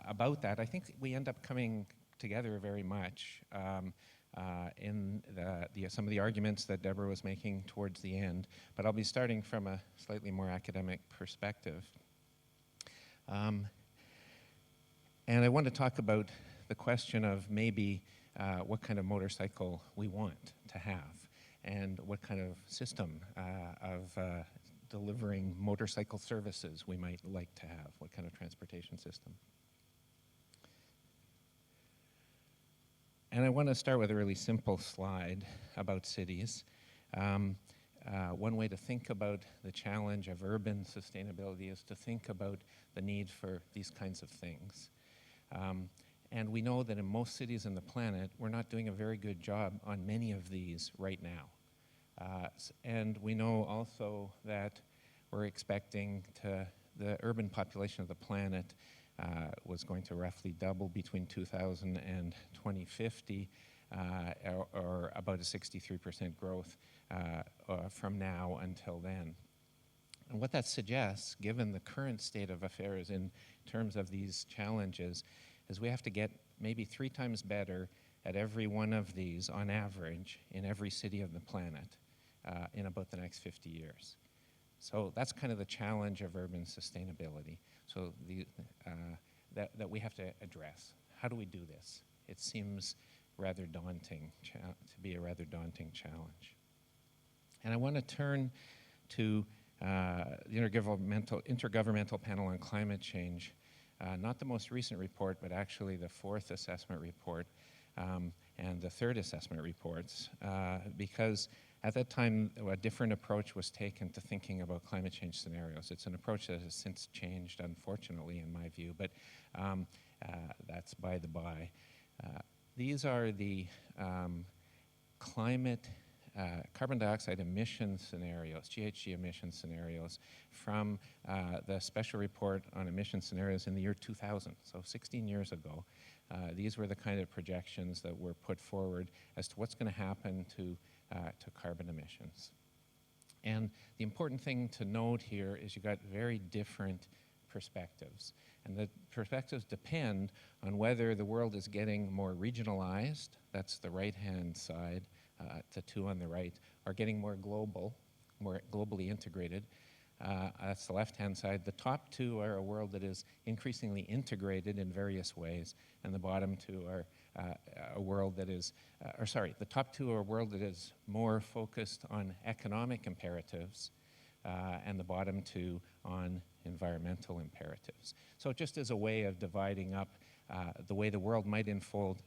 about that. I think we end up coming together very much in some of the arguments that Deborah was making towards the end. But I'll be starting from a slightly more academic perspective. And I want to talk about the question of maybe what kind of motorcycle we want to have and what kind of system of delivering motorcycle services we might like to have, what kind of transportation system. And I want to start with a really simple slide about cities. One way to think about the challenge of urban sustainability is to think about the need for these kinds of things. And we know that in most cities on the planet, we're not doing a very good job on many of these right now. And we know also that we're expecting the urban population of the planet was going to roughly double between 2000 and 2050, or about a 63% growth from now until then. And what that suggests, given the current state of affairs in terms of these challenges, is we have to get maybe 3 times better at every one of these on average in every city of the planet in about the next 50 years. So that's kind of the challenge of urban sustainability. So that we have to address. How do we do this? It seems rather daunting, to be a rather daunting challenge. And I want to turn to the Intergovernmental Panel on Climate Change not the most recent report, but actually the fourth assessment report and the third assessment reports, because at that time, a different approach was taken to thinking about climate change scenarios. It's an approach that has since changed, unfortunately, in my view, but that's by the by. These are the climate carbon dioxide emission scenarios, GHG emission scenarios, from the special report on emission scenarios in the year 2000, so 16 years ago. These were the kind of projections that were put forward as to what's going to happen to carbon emissions. And the important thing to note here is you've got very different perspectives. And the perspectives depend on whether the world is getting more regionalized, that's the right-hand side, the two on the right, or getting more global, more globally integrated. That's the left-hand side. The top two are a world that is increasingly integrated in various ways, and the bottom two are a world that is, the top two are a world that is more focused on economic imperatives, and the bottom two on environmental imperatives. So just as a way of dividing up the way the world might unfold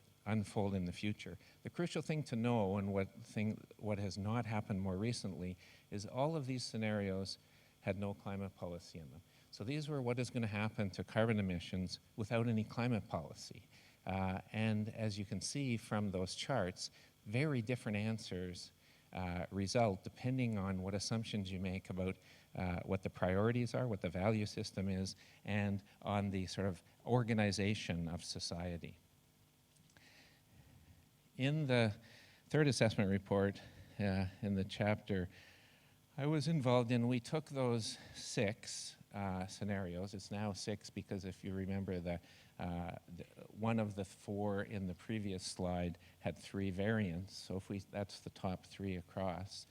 in the future. The crucial thing to know, and what has not happened more recently, is all of these scenarios had no climate policy in them. So these were what is going to happen to carbon emissions without any climate policy. And as you can see from those charts, very different answers result depending on what assumptions you make about what the priorities are, what the value system is, and on the sort of organization of society. In the third assessment report, in the chapter I was involved in, we took those 6 scenarios. It's now 6 because if you remember, one of the 4 in the previous slide had 3 variants. So that's the top 3 across.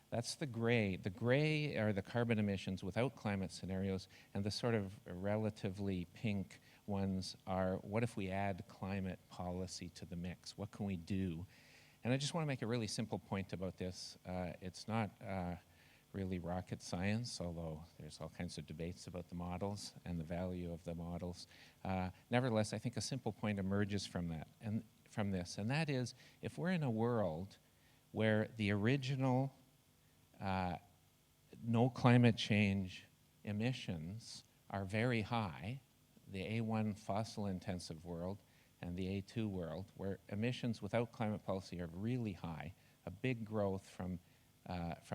That's the gray. The gray are the carbon emissions without climate scenarios, and the sort of relatively pink ones are, what if we add climate policy to the mix? What can we do? And I just want to make a really simple point about this. It's not really rocket science, although there's all kinds of debates about the models and the value of the models. Nevertheless, I think a simple point emerges from that, and from this, and that is, if we're in a world where the original no climate change emissions are very high, the A1 fossil intensive world and the A2 world, where emissions without climate policy are really high, a big growth from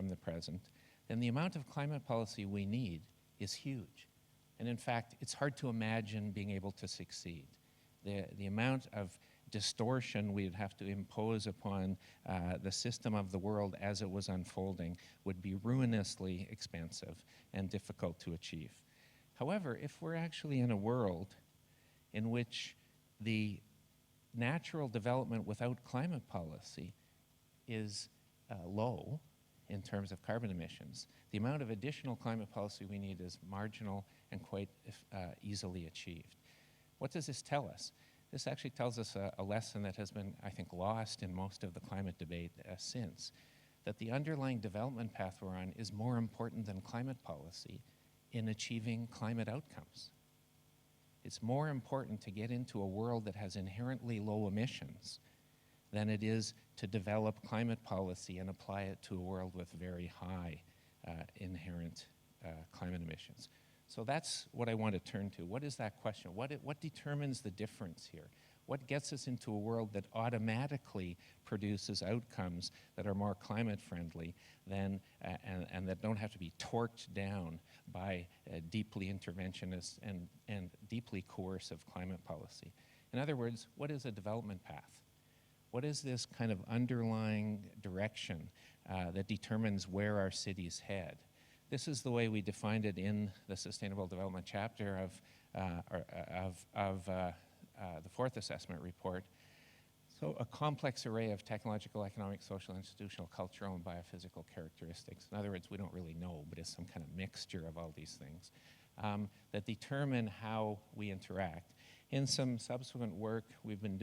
the present, then the amount of climate policy we need is huge. And in fact, it's hard to imagine being able to succeed. The amount of distortion we'd have to impose upon the system of the world as it was unfolding would be ruinously expensive and difficult to achieve. However, if we're actually in a world in which the natural development without climate policy is low in terms of carbon emissions, the amount of additional climate policy we need is marginal and quite easily achieved. What does this tell us? This actually tells us a lesson that has been, I think, lost in most of the climate debate since, that the underlying development path we're on is more important than climate policy in achieving climate outcomes. It's more important to get into a world that has inherently low emissions than it is to develop climate policy and apply it to a world with very high inherent climate emissions. So that's what I want to turn to. What is that question? What determines the difference here? What gets us into a world that automatically produces outcomes that are more climate friendly than, and that don't have to be torqued down by deeply interventionist and deeply coercive climate policy? In other words, what is a development path? What is this kind of underlying direction that determines where our cities head? This is the way we defined it in the Sustainable Development chapter of the fourth assessment report. So a complex array of technological, economic, social, institutional, cultural, and biophysical characteristics. In other words, we don't really know, but it's some kind of mixture of all these things that determine how we interact. In some subsequent work we've been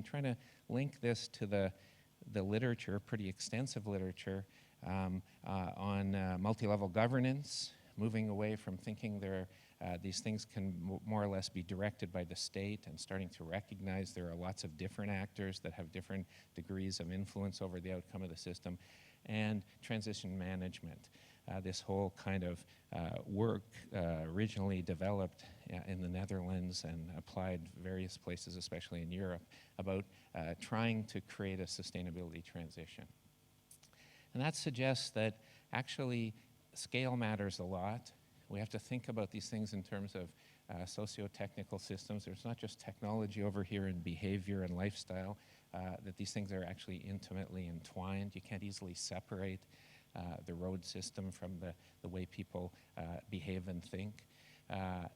trying to link this to the literature, pretty extensive literature, on multi-level governance, moving away from thinking these things can more or less be directed by the state, and starting to recognize there are lots of different actors that have different degrees of influence over the outcome of the system, and transition management. This whole kind of work originally developed in the Netherlands and applied various places, especially in Europe, about trying to create a sustainability transition. And that suggests that actually scale matters a lot. We have to think about these things in terms of socio-technical systems. There's not just technology over here and behavior and lifestyle, that these things are actually intimately entwined. You can't easily separate the road system from the way people behave and think.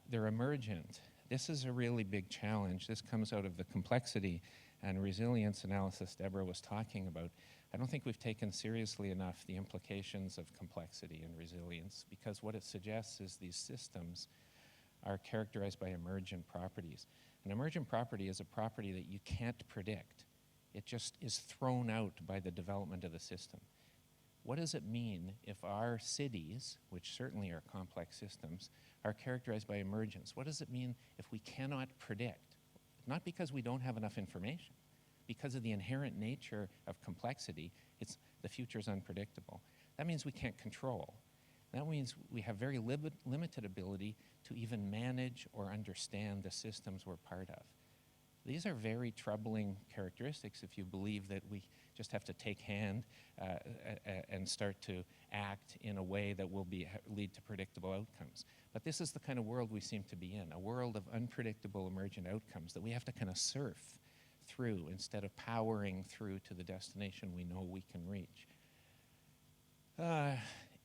They're emergent. This is a really big challenge. This comes out of the complexity and resilience analysis Deborah was talking about. I don't think we've taken seriously enough the implications of complexity and resilience, because what it suggests is these systems are characterized by emergent properties. An emergent property is a property that you can't predict. It just is thrown out by the development of the system. What does it mean if our cities, which certainly are complex systems, are characterized by emergence? What does it mean if we cannot predict? Not because we don't have enough information, because of the inherent nature of complexity, the future is unpredictable. That means we can't control. That means we have very limited ability to even manage or understand the systems we're part of. These are very troubling characteristics if you believe that we just have to take hand and start to act in a way that will lead to predictable outcomes. But this is the kind of world we seem to be in, a world of unpredictable emergent outcomes that we have to kind of surf through instead of powering through to the destination we know we can reach.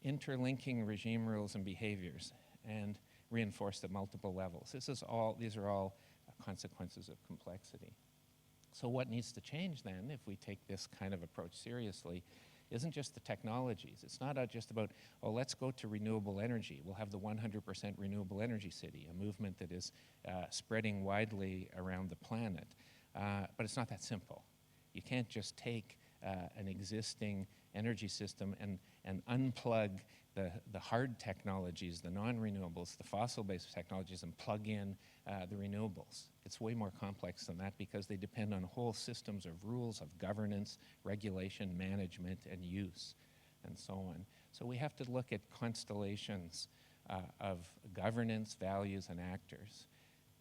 Interlinking regime rules and behaviors and reinforced at multiple levels. These are all consequences of complexity. So what needs to change then, if we take this kind of approach seriously, isn't just the technologies. It's not just about, oh, let's go to renewable energy. We'll have the 100% renewable energy city, a movement that is spreading widely around the planet. But it's not that simple. You can't just take an existing energy system and unplug the hard technologies, the non-renewables, the fossil-based technologies, and plug in the renewables. It's way more complex than that because they depend on whole systems of rules of governance, regulation, management, and use, and so on. So we have to look at constellations of governance, values, and actors.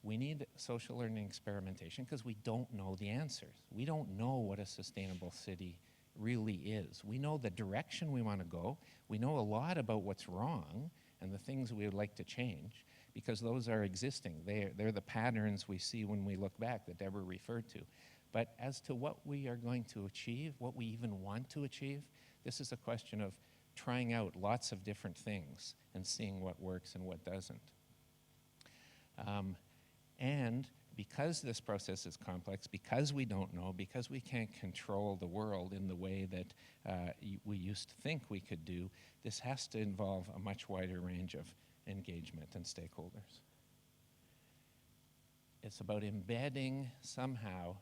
We need social learning experimentation because we don't know the answers. We don't know what a sustainable city really is. We know the direction we want to go. We know a lot about what's wrong and the things we would like to change because those are existing. They're the patterns we see when we look back that Deborah referred to. But as to what we are going to achieve, what we even want to achieve, this is a question of trying out lots of different things and seeing what works and what doesn't. And because this process is complex, because we don't know, because we can't control the world in the way that we used to think we could do, this has to involve a much wider range of engagement and stakeholders. It's about embedding somehow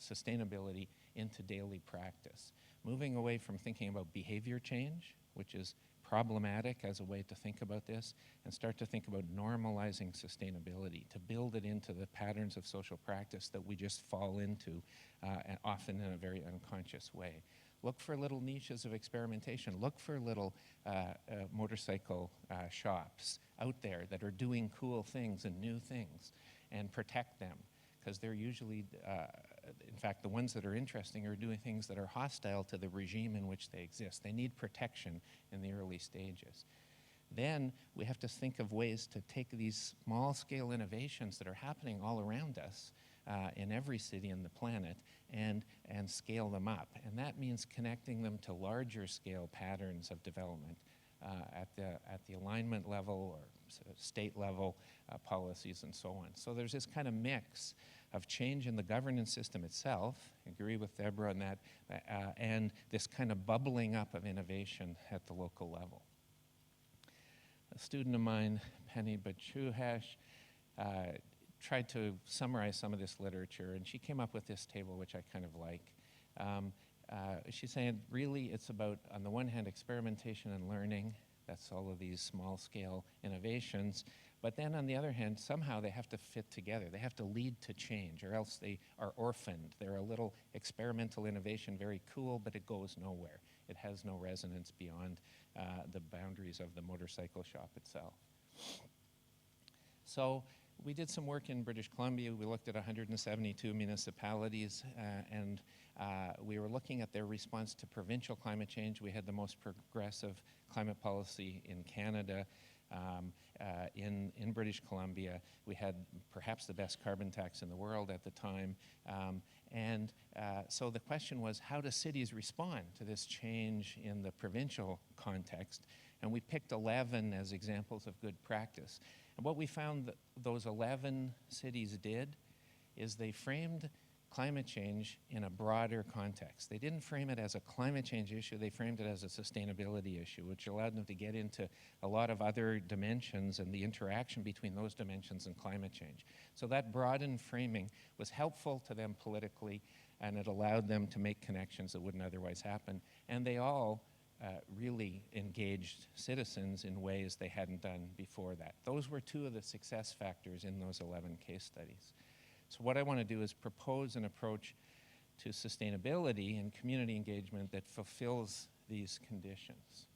sustainability into daily practice, moving away from thinking about behavior change, which is problematic as a way to think about this, and start to think about normalizing sustainability, to build it into the patterns of social practice that we just fall into, and often in a very unconscious way. Look for little niches of experimentation. Look for little motorcycle shops out there that are doing cool things and new things, and protect them, because they're usually, in fact, the ones that are interesting are doing things that are hostile to the regime in which they exist. They need protection in the early stages. Then we have to think of ways to take these small-scale innovations that are happening all around us in every city on the planet and scale them up. And that means connecting them to larger-scale patterns of development at the alignment level or state level policies and so on. So there's this kind of mix of change in the governance system itself, I agree with Deborah on that, and this kind of bubbling up of innovation at the local level. A student of mine, Penny Bachuhash, tried to summarize some of this literature, and she came up with this table, which I kind of like. She's saying, really, it's about, on the one hand, experimentation and learning. That's all of these small-scale innovations. But then on the other hand, somehow they have to fit together. They have to lead to change, or else they are orphaned. They're a little experimental innovation, very cool, but it goes nowhere. It has no resonance beyond the boundaries of the motorcycle shop itself. So we did some work in British Columbia. We looked at 172 municipalities, and we were looking at their response to provincial climate change. We had the most progressive climate policy in Canada. In British Columbia, we had perhaps the best carbon tax in the world at the time. So the question was, how do cities respond to this change in the provincial context? And we picked 11 as examples of good practice. And what we found that those 11 cities did is they framed climate change in a broader context. They didn't frame it as a climate change issue, they framed it as a sustainability issue, which allowed them to get into a lot of other dimensions and the interaction between those dimensions and climate change. So that broadened framing was helpful to them politically, and it allowed them to make connections that wouldn't otherwise happen. And they all really engaged citizens in ways they hadn't done before that. Those were two of the success factors in those 11 case studies. So what I want to do is propose an approach to sustainability and community engagement that fulfills these conditions.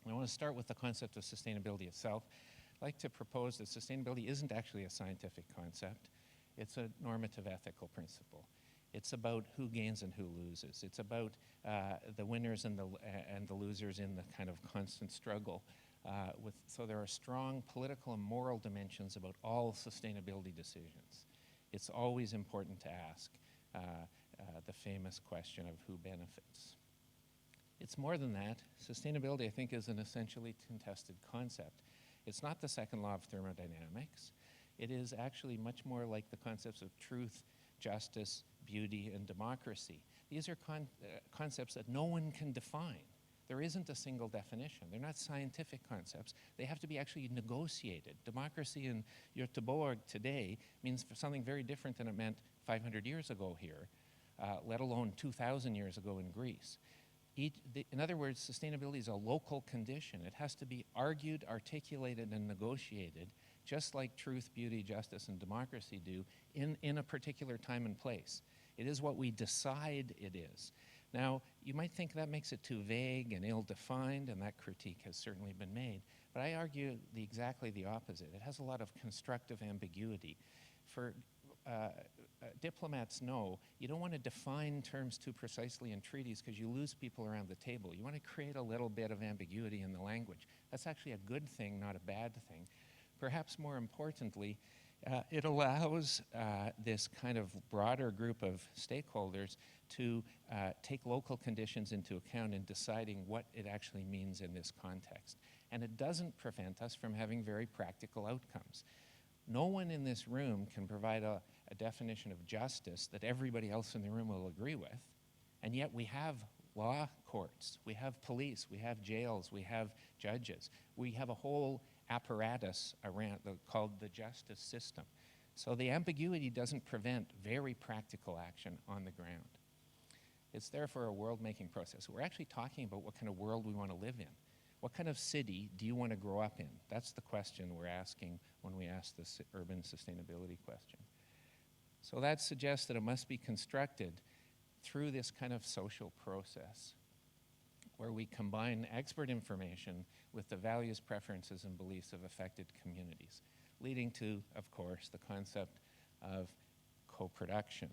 I want to start with the concept of sustainability itself. I'd like to propose that sustainability isn't actually a scientific concept. It's a normative ethical principle. It's about who gains and who loses. It's about the winners and the losers in the kind of constant struggle. So there are strong political and moral dimensions about all sustainability decisions. It's always important to ask the famous question of who benefits. It's more than that. Sustainability, I think, is an essentially contested concept. It's not the second law of thermodynamics. It is actually much more like the concepts of truth, justice, beauty, and democracy. These are concepts that no one can define. There isn't a single definition. They're not scientific concepts. They have to be actually negotiated. Democracy in Gothenburg today means something very different than it meant 500 years ago here, let alone 2,000 years ago in Greece. In other words, sustainability is a local condition. It has to be argued, articulated, and negotiated, just like truth, beauty, justice, and democracy do in a particular time and place. It is what we decide it is. Now, you might think that makes it too vague and ill-defined, and that critique has certainly been made. But I argue exactly the opposite. It has a lot of constructive ambiguity. For diplomats know you don't want to define terms too precisely in treaties because you lose people around the table. You want to create a little bit of ambiguity in the language. That's actually a good thing, not a bad thing. Perhaps more importantly, it allows this kind of broader group of stakeholders to take local conditions into account in deciding what it actually means in this context. And it doesn't prevent us from having very practical outcomes. No one in this room can provide a definition of justice that everybody else in the room will agree with, and yet we have law courts, we have police, we have jails, we have judges, we have a whole apparatus around called the justice system. So the ambiguity doesn't prevent very practical action on the ground. It's therefore a world-making process. We're actually talking about what kind of world we want to live in. What kind of city do you want to grow up in? That's the question we're asking when we ask this urban sustainability question. So that suggests that it must be constructed through this kind of social process where we combine expert information with the values, preferences, and beliefs of affected communities, leading to, of course, the concept of co-production.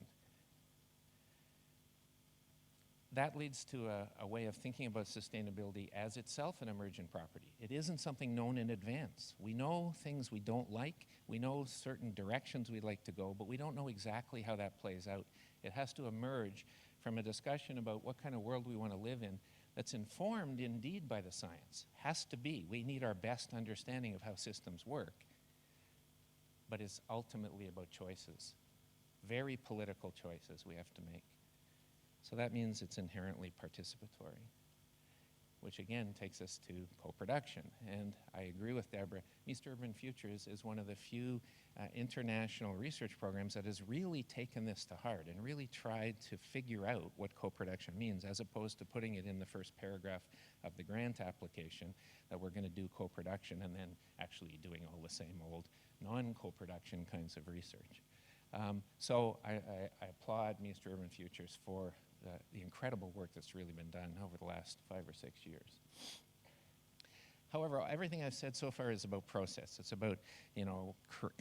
That leads to a way of thinking about sustainability as itself an emergent property. It isn't something known in advance. We know things we don't like. We know certain directions we'd like to go, but we don't know exactly how that plays out. It has to emerge from a discussion about what kind of world we want to live in that's informed indeed by the science. Has to be. We need our best understanding of how systems work, but it's ultimately about choices, very political choices we have to make. So that means it's inherently participatory. which again takes us to co-production. And I agree with Deborah, Mistra Urban Futures is one of the few international research programs that has really taken this to heart and really tried to figure out what co-production means, as opposed to putting it in the first paragraph of the grant application that we're going to do co-production and then actually doing all the same old non-co-production kinds of research. So I applaud Mistra Urban Futures for the incredible work that's really been done over the last 5 or 6 years. However, everything I've said so far is about process. It's about,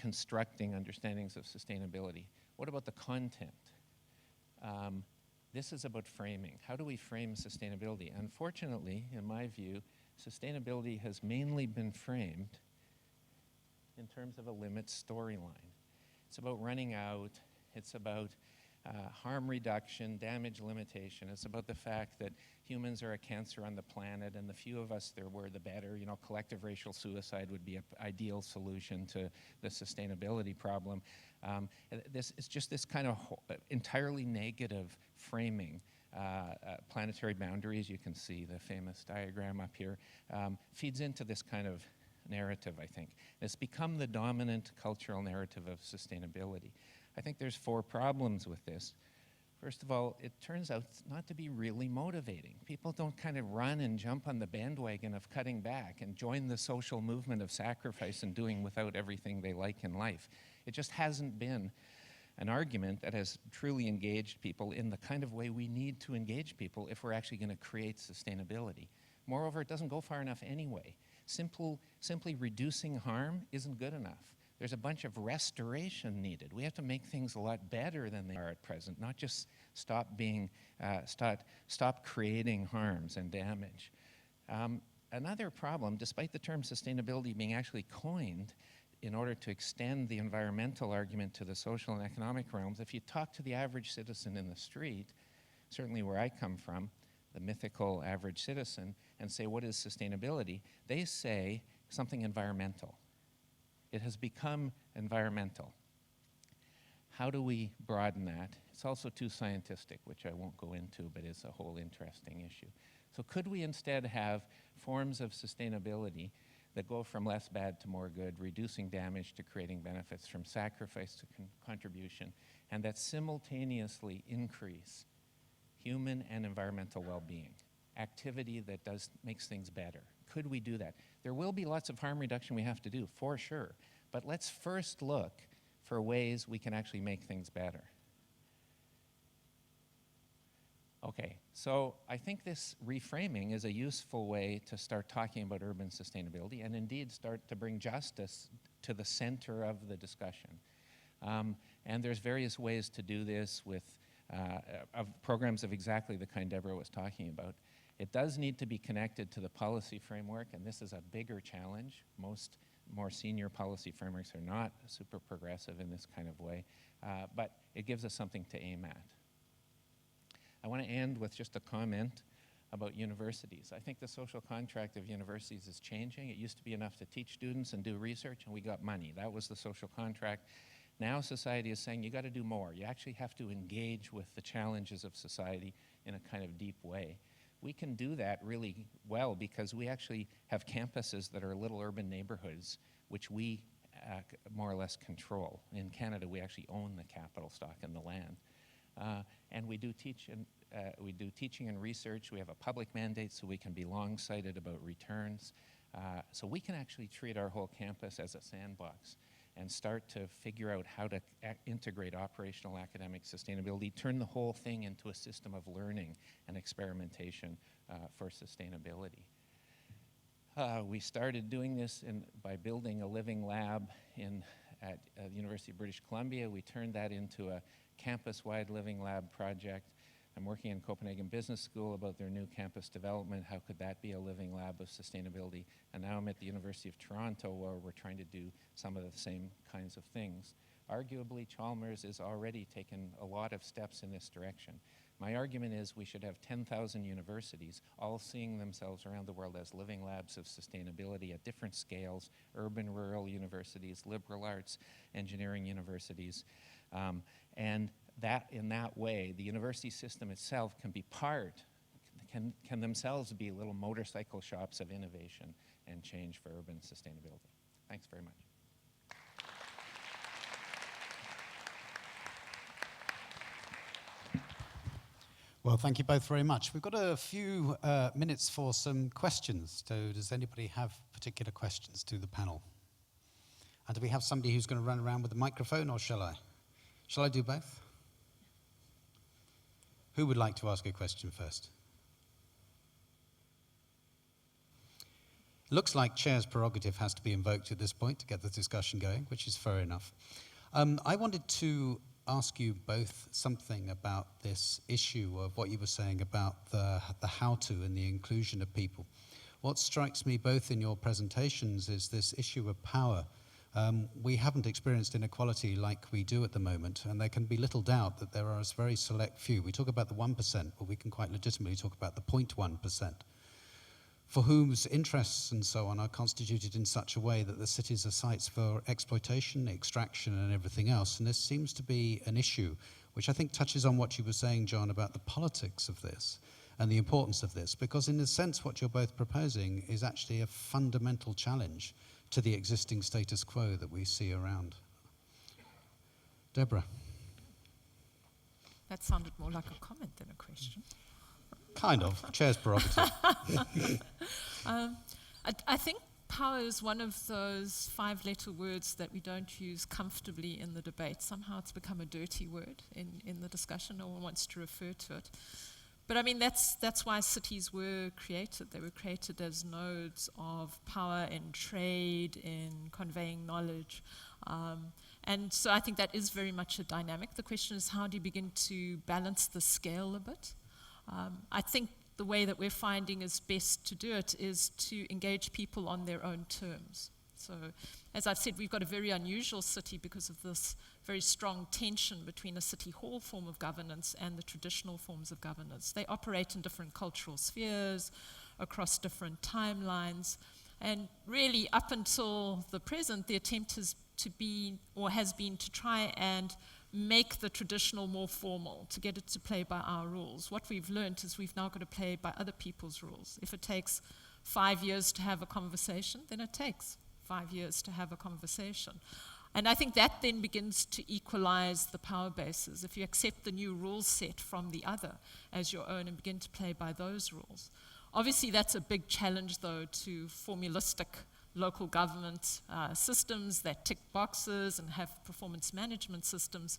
constructing understandings of sustainability. What about the content? This is about framing. How do we frame sustainability? Unfortunately, in my view, sustainability has mainly been framed in terms of a limit storyline. It's about running out. It's about harm reduction, damage limitation. It's about the fact that humans are a cancer on the planet, and the few of us there were, the better. Collective racial suicide would be an ideal solution to the sustainability problem. It's just this kind of entirely negative framing. Planetary boundaries, you can see the famous diagram up here, feeds into this kind of narrative, I think. It's become the dominant cultural narrative of sustainability. I think there's 4 problems with this. First of all, it turns out not to be really motivating. People don't kind of run and jump on the bandwagon of cutting back and join the social movement of sacrifice and doing without everything they like in life. It just hasn't been an argument that has truly engaged people in the kind of way we need to engage people if we're actually going to create sustainability. Moreover, it doesn't go far enough anyway. Simply reducing harm isn't good enough. There's a bunch of restoration needed. We have to make things a lot better than they are at present, not just stop creating harms and damage. Another problem, despite the term sustainability being actually coined in order to extend the environmental argument to the social and economic realms, if you talk to the average citizen in the street, certainly where I come from, the mythical average citizen, and say, what is sustainability? They say something environmental. It has become environmental. How do we broaden that? It's also too scientific, which I won't go into, but it's a whole interesting issue. So could we instead have forms of sustainability that go from less bad to more good, reducing damage to creating benefits, from sacrifice to contribution, and that simultaneously increase human and environmental well-being, activity that makes things better? Could we do that? There will be lots of harm reduction we have to do, for sure. But let's first look for ways we can actually make things better. Okay, so I think this reframing is a useful way to start talking about urban sustainability and indeed start to bring justice to the center of the discussion. And there's various ways to do this with programs of exactly the kind Deborah was talking about. It does need to be connected to the policy framework, and this is a bigger challenge. Most more senior policy frameworks are not super progressive in this kind of way, but it gives us something to aim at. I want to end with just a comment about universities. I think the social contract of universities is changing. It used to be enough to teach students and do research, and we got money. That was the social contract. Now society is saying you got to do more. You actually have to engage with the challenges of society in a kind of deep way. We can do that really well because we actually have campuses that are little urban neighborhoods, which we more or less control. In Canada, we actually own the capital stock and the land. And we do teaching and research. We have a public mandate, so we can be long-sighted about returns. So we can actually treat our whole campus as a sandbox and start to figure out how to integrate operational academic sustainability, turn the whole thing into a system of learning and experimentation for sustainability. We started doing this by building a living lab at the University of British Columbia. We turned that into a campus-wide living lab project. I'm working in Copenhagen Business School about their new campus development. How could that be a living lab of sustainability? And now I'm at the University of Toronto, where we're trying to do some of the same kinds of things. Arguably, Chalmers has already taken a lot of steps in this direction. My argument is we should have 10,000 universities all seeing themselves around the world as living labs of sustainability at different scales: urban, rural universities, liberal arts, engineering universities. And that in that way, the university system itself can can themselves be little motorcycle shops of innovation and change for urban sustainability. Thanks very much. Well, thank you both very much. We've got a few minutes for some questions. So does anybody have particular questions to the panel? And do we have somebody who's going to run around with a microphone, or shall I? Shall I do both? Who would like to ask a question first? Looks like chair's prerogative has to be invoked at this point to get the discussion going, which is fair enough. I wanted to ask you both something about this issue of what you were saying about the how-to and the inclusion of people. What strikes me both in your presentations is this issue of power. We haven't experienced inequality like we do at the moment, and there can be little doubt that there are a very select few. We talk about the 1%, but we can quite legitimately talk about the 0.1%. For whose interests and so on are constituted in such a way that the cities are sites for exploitation, extraction, and everything else. And this seems to be an issue which I think touches on what you were saying, John, about the politics of this and the importance of this, because in a sense what you're both proposing is actually a fundamental challenge to the existing status quo that we see around. Deborah. That sounded more like a comment than a question. Kind of. Chair's prerogative. I think power is one of those 5-letter words that we don't use comfortably in the debate. Somehow it's become a dirty word in the discussion. No one wants to refer to it. But I mean, that's why cities were created. They were created as nodes of power in trade, in conveying knowledge. And so I think that is very much a dynamic. The question is, how do you begin to balance the scale a bit? I think the way that we're finding is best to do it is to engage people on their own terms. So, as I've said, we've got a very unusual city because of this very strong tension between a city hall form of governance and the traditional forms of governance. They operate in different cultural spheres, across different timelines, and really up until the present, the attempt has been to try and make the traditional more formal, to get it to play by our rules. What we've learned is we've now got to play by other people's rules. If it takes 5 years to have a conversation, then it takes 5 years to have a conversation. And I think that then begins to equalize the power bases. If you accept the new rule set from the other as your own and begin to play by those rules. Obviously, that's a big challenge, though, to formalistic local government systems that tick boxes and have performance management systems.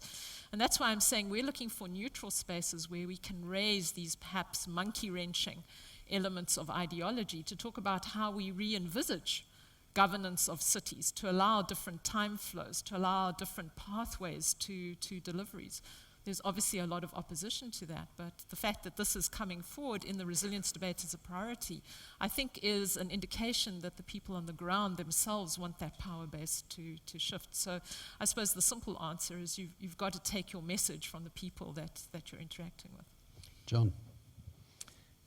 And that's why I'm saying we're looking for neutral spaces where we can raise these perhaps monkey-wrenching elements of ideology to talk about how we re-envisage governance of cities, to allow different time flows, to allow different pathways to deliveries. There's obviously a lot of opposition to that, but the fact that this is coming forward in the resilience debate as a priority, I think is an indication that the people on the ground themselves want that power base to shift. So I suppose the simple answer is you've got to take your message from the people that you're interacting with. John.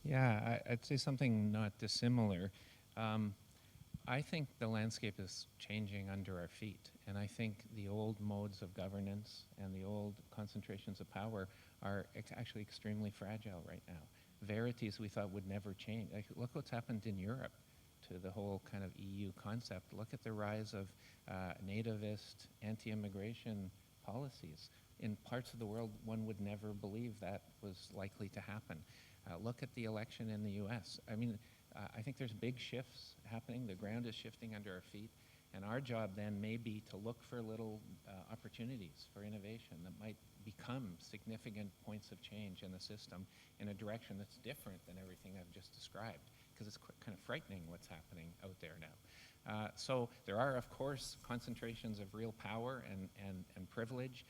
Yeah, I'd say something not dissimilar. I think the landscape is changing under our feet, and I think the old modes of governance and the old concentrations of power are actually extremely fragile right now. Verities we thought would never change. Like, look what's happened in Europe to the whole kind of EU concept. Look at the rise of nativist, anti-immigration policies. In parts of the world, one would never believe that was likely to happen. Look at the election in the US. I mean, I think there's big shifts happening. The ground is shifting under our feet. And our job then may be to look for little opportunities for innovation that might become significant points of change in the system in a direction that's different than everything I've just described, because it's kind of frightening what's happening out there now. So there are, of course, concentrations of real power and privilege,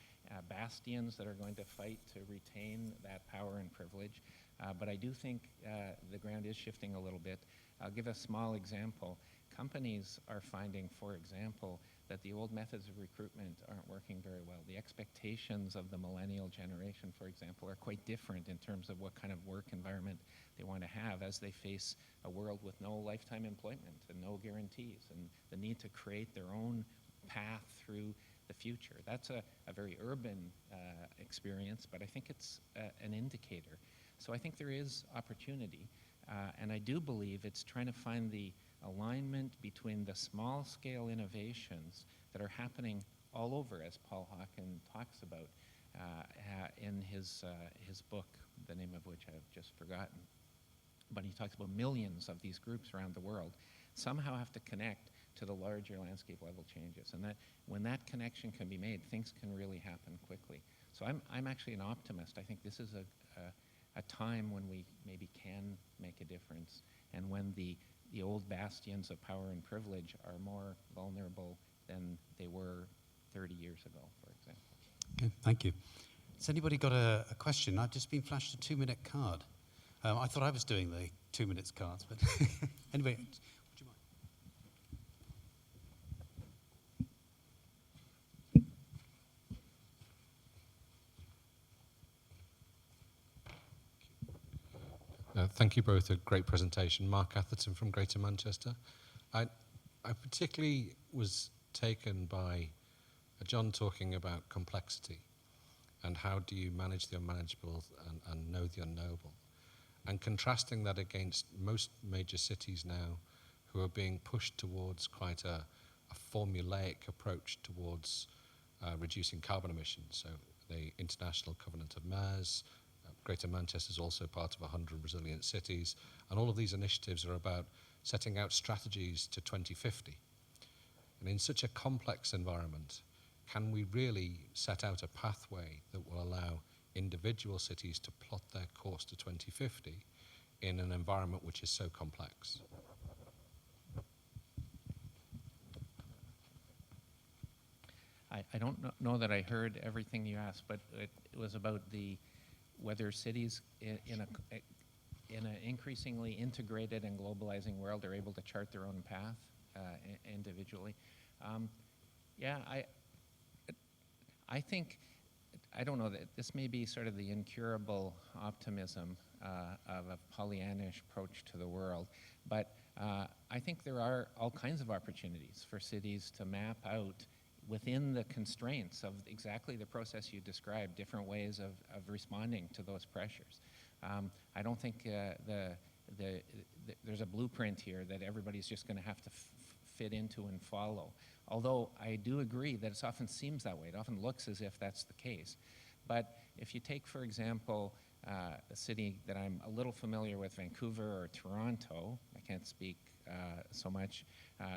bastions that are going to fight to retain that power and privilege. But I do think the ground is shifting a little bit. I'll give a small example. Companies are finding, for example, that the old methods of recruitment aren't working very well. The expectations of the millennial generation, for example, are quite different in terms of what kind of work environment they want to have as they face a world with no lifetime employment and no guarantees and the need to create their own path through the future. That's a very urban experience, but I think it's an indicator. So I think there is opportunity, and I do believe it's trying to find the alignment between the small-scale innovations that are happening all over, as Paul Hawken talks about in his book, the name of which I've just forgotten. But he talks about millions of these groups around the world somehow have to connect to the larger landscape level changes. And that when that connection can be made, things can really happen quickly. So I'm actually an optimist. I think this is a time when we maybe can make a difference, and when the old bastions of power and privilege are more vulnerable than they were 30 years ago, for example. Okay, thank you. Has anybody got a question? I've just been flashed a 2-minute card. I thought I was doing the 2 minutes cards, but anyway, would you mind? Thank you both. A great presentation. Mark Atherton from Greater Manchester. I particularly was taken by John talking about complexity and how do you manage the unmanageable and know the unknowable, and contrasting that against most major cities now who are being pushed towards quite a formulaic approach towards reducing carbon emissions. So the International Covenant of Mayors, Greater Manchester is also part of 100 Resilient Cities, and all of these initiatives are about setting out strategies to 2050. And in such a complex environment, can we really set out a pathway that will allow individual cities to plot their course to 2050 in an environment which is so complex? I don't know that I heard everything you asked, but it was about whether cities in an increasingly integrated and globalizing world are able to chart their own path individually. I think, I don't know, that this may be sort of the incurable optimism of a Pollyannish approach to the world, but I think there are all kinds of opportunities for cities to map out within the constraints of exactly the process you described, different ways of responding to those pressures. I don't think there's a blueprint here that everybody's just going to have to fit into and follow. Although I do agree that it often seems that way. It often looks as if that's the case. But if you take, for example, a city that I'm a little familiar with, Vancouver or Toronto, I can't speak so much,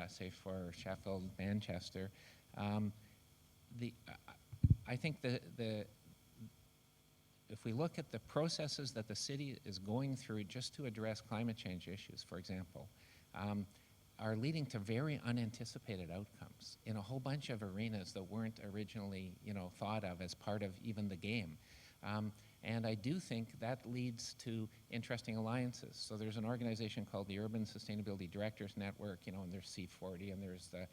say for Sheffield, Manchester, I think if we look at the processes that the city is going through just to address climate change issues, for example, are leading to very unanticipated outcomes in a whole bunch of arenas that weren't originally, thought of as part of even the game. And I do think that leads to interesting alliances. So there's an organization called the Urban Sustainability Directors Network, and there's C40, and there's the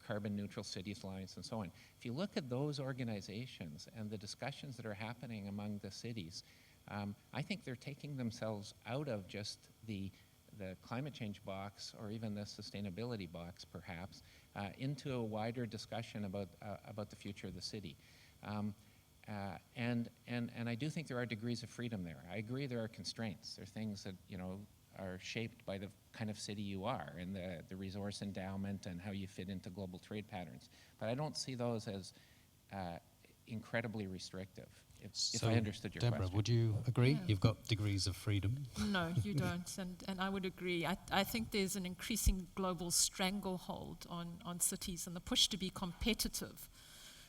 Carbon Neutral Cities Alliance, and so on. If you look at those organizations and the discussions that are happening among the cities, I think they're taking themselves out of just the climate change box, or even the sustainability box, perhaps, into a wider discussion about the future of the city. And I do think there are degrees of freedom there. I agree there are constraints. There are things that, are shaped by the kind of city you are, and the resource endowment and how you fit into global trade patterns. But I don't see those as incredibly restrictive, if I understood your Deborah, question. would you agree? Yeah. You've got degrees of freedom. No, you don't, and I would agree. I think there's an increasing global stranglehold on cities, and the push to be competitive,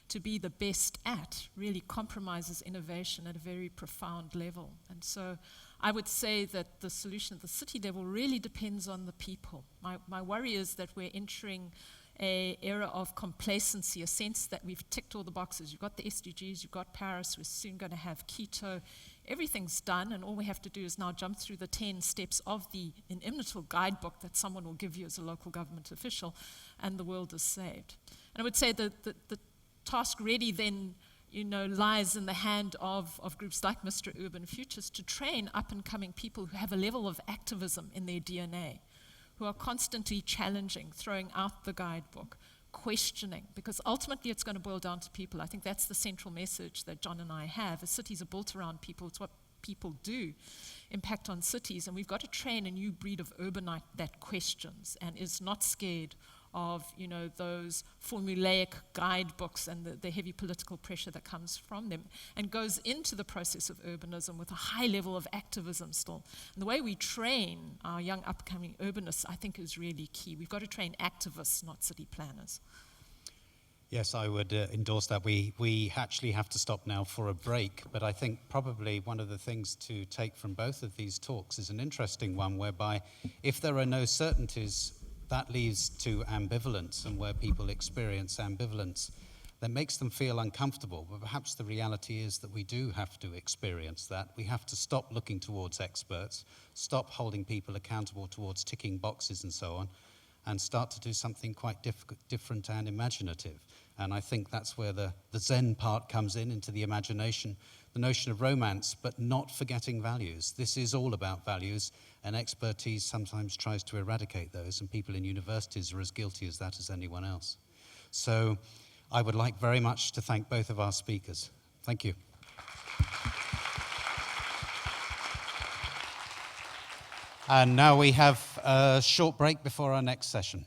to be the best at, really compromises innovation at a very profound level. And so I would say that the solution at the city level really depends on the people. My worry is that we're entering an era of complacency, a sense that we've ticked all the boxes. You've got the SDGs, you've got Paris, we're soon going to have Quito. Everything's done, and all we have to do is now jump through the 10 steps of the inimitable guidebook that someone will give you as a local government official, and the world is saved. And I would say that the task really then lies in the hand of groups like Mistra Urban Futures to train up-and-coming people who have a level of activism in their DNA, who are constantly challenging, throwing out the guidebook, questioning, because ultimately it's going to boil down to people. I think that's the central message that John and I have. As cities are built around people, it's what people do impact on cities, and we've got to train a new breed of urbanite that questions and is not scared of, you know, those formulaic guidebooks and the heavy political pressure that comes from them, and goes into the process of urbanism with a high level of activism still. And the way we train our young upcoming urbanists, I think, is really key. We've got to train activists, not city planners. Yes, I would endorse that. We actually have to stop now for a break, but I think probably one of the things to take from both of these talks is an interesting one, whereby if there are no certainties, that leads to ambivalence, and where people experience ambivalence, that makes them feel uncomfortable. But perhaps the reality is that we do have to experience that. We have to stop looking towards experts, stop holding people accountable towards ticking boxes and so on, and start to do something quite different and imaginative. And I think that's where the Zen part comes in, into the imagination, the notion of romance, but not forgetting values. This is all about values, and expertise sometimes tries to eradicate those, and people in universities are as guilty as that as anyone else. So I would like very much to thank both of our speakers. Thank you. And now we have a short break before our next session.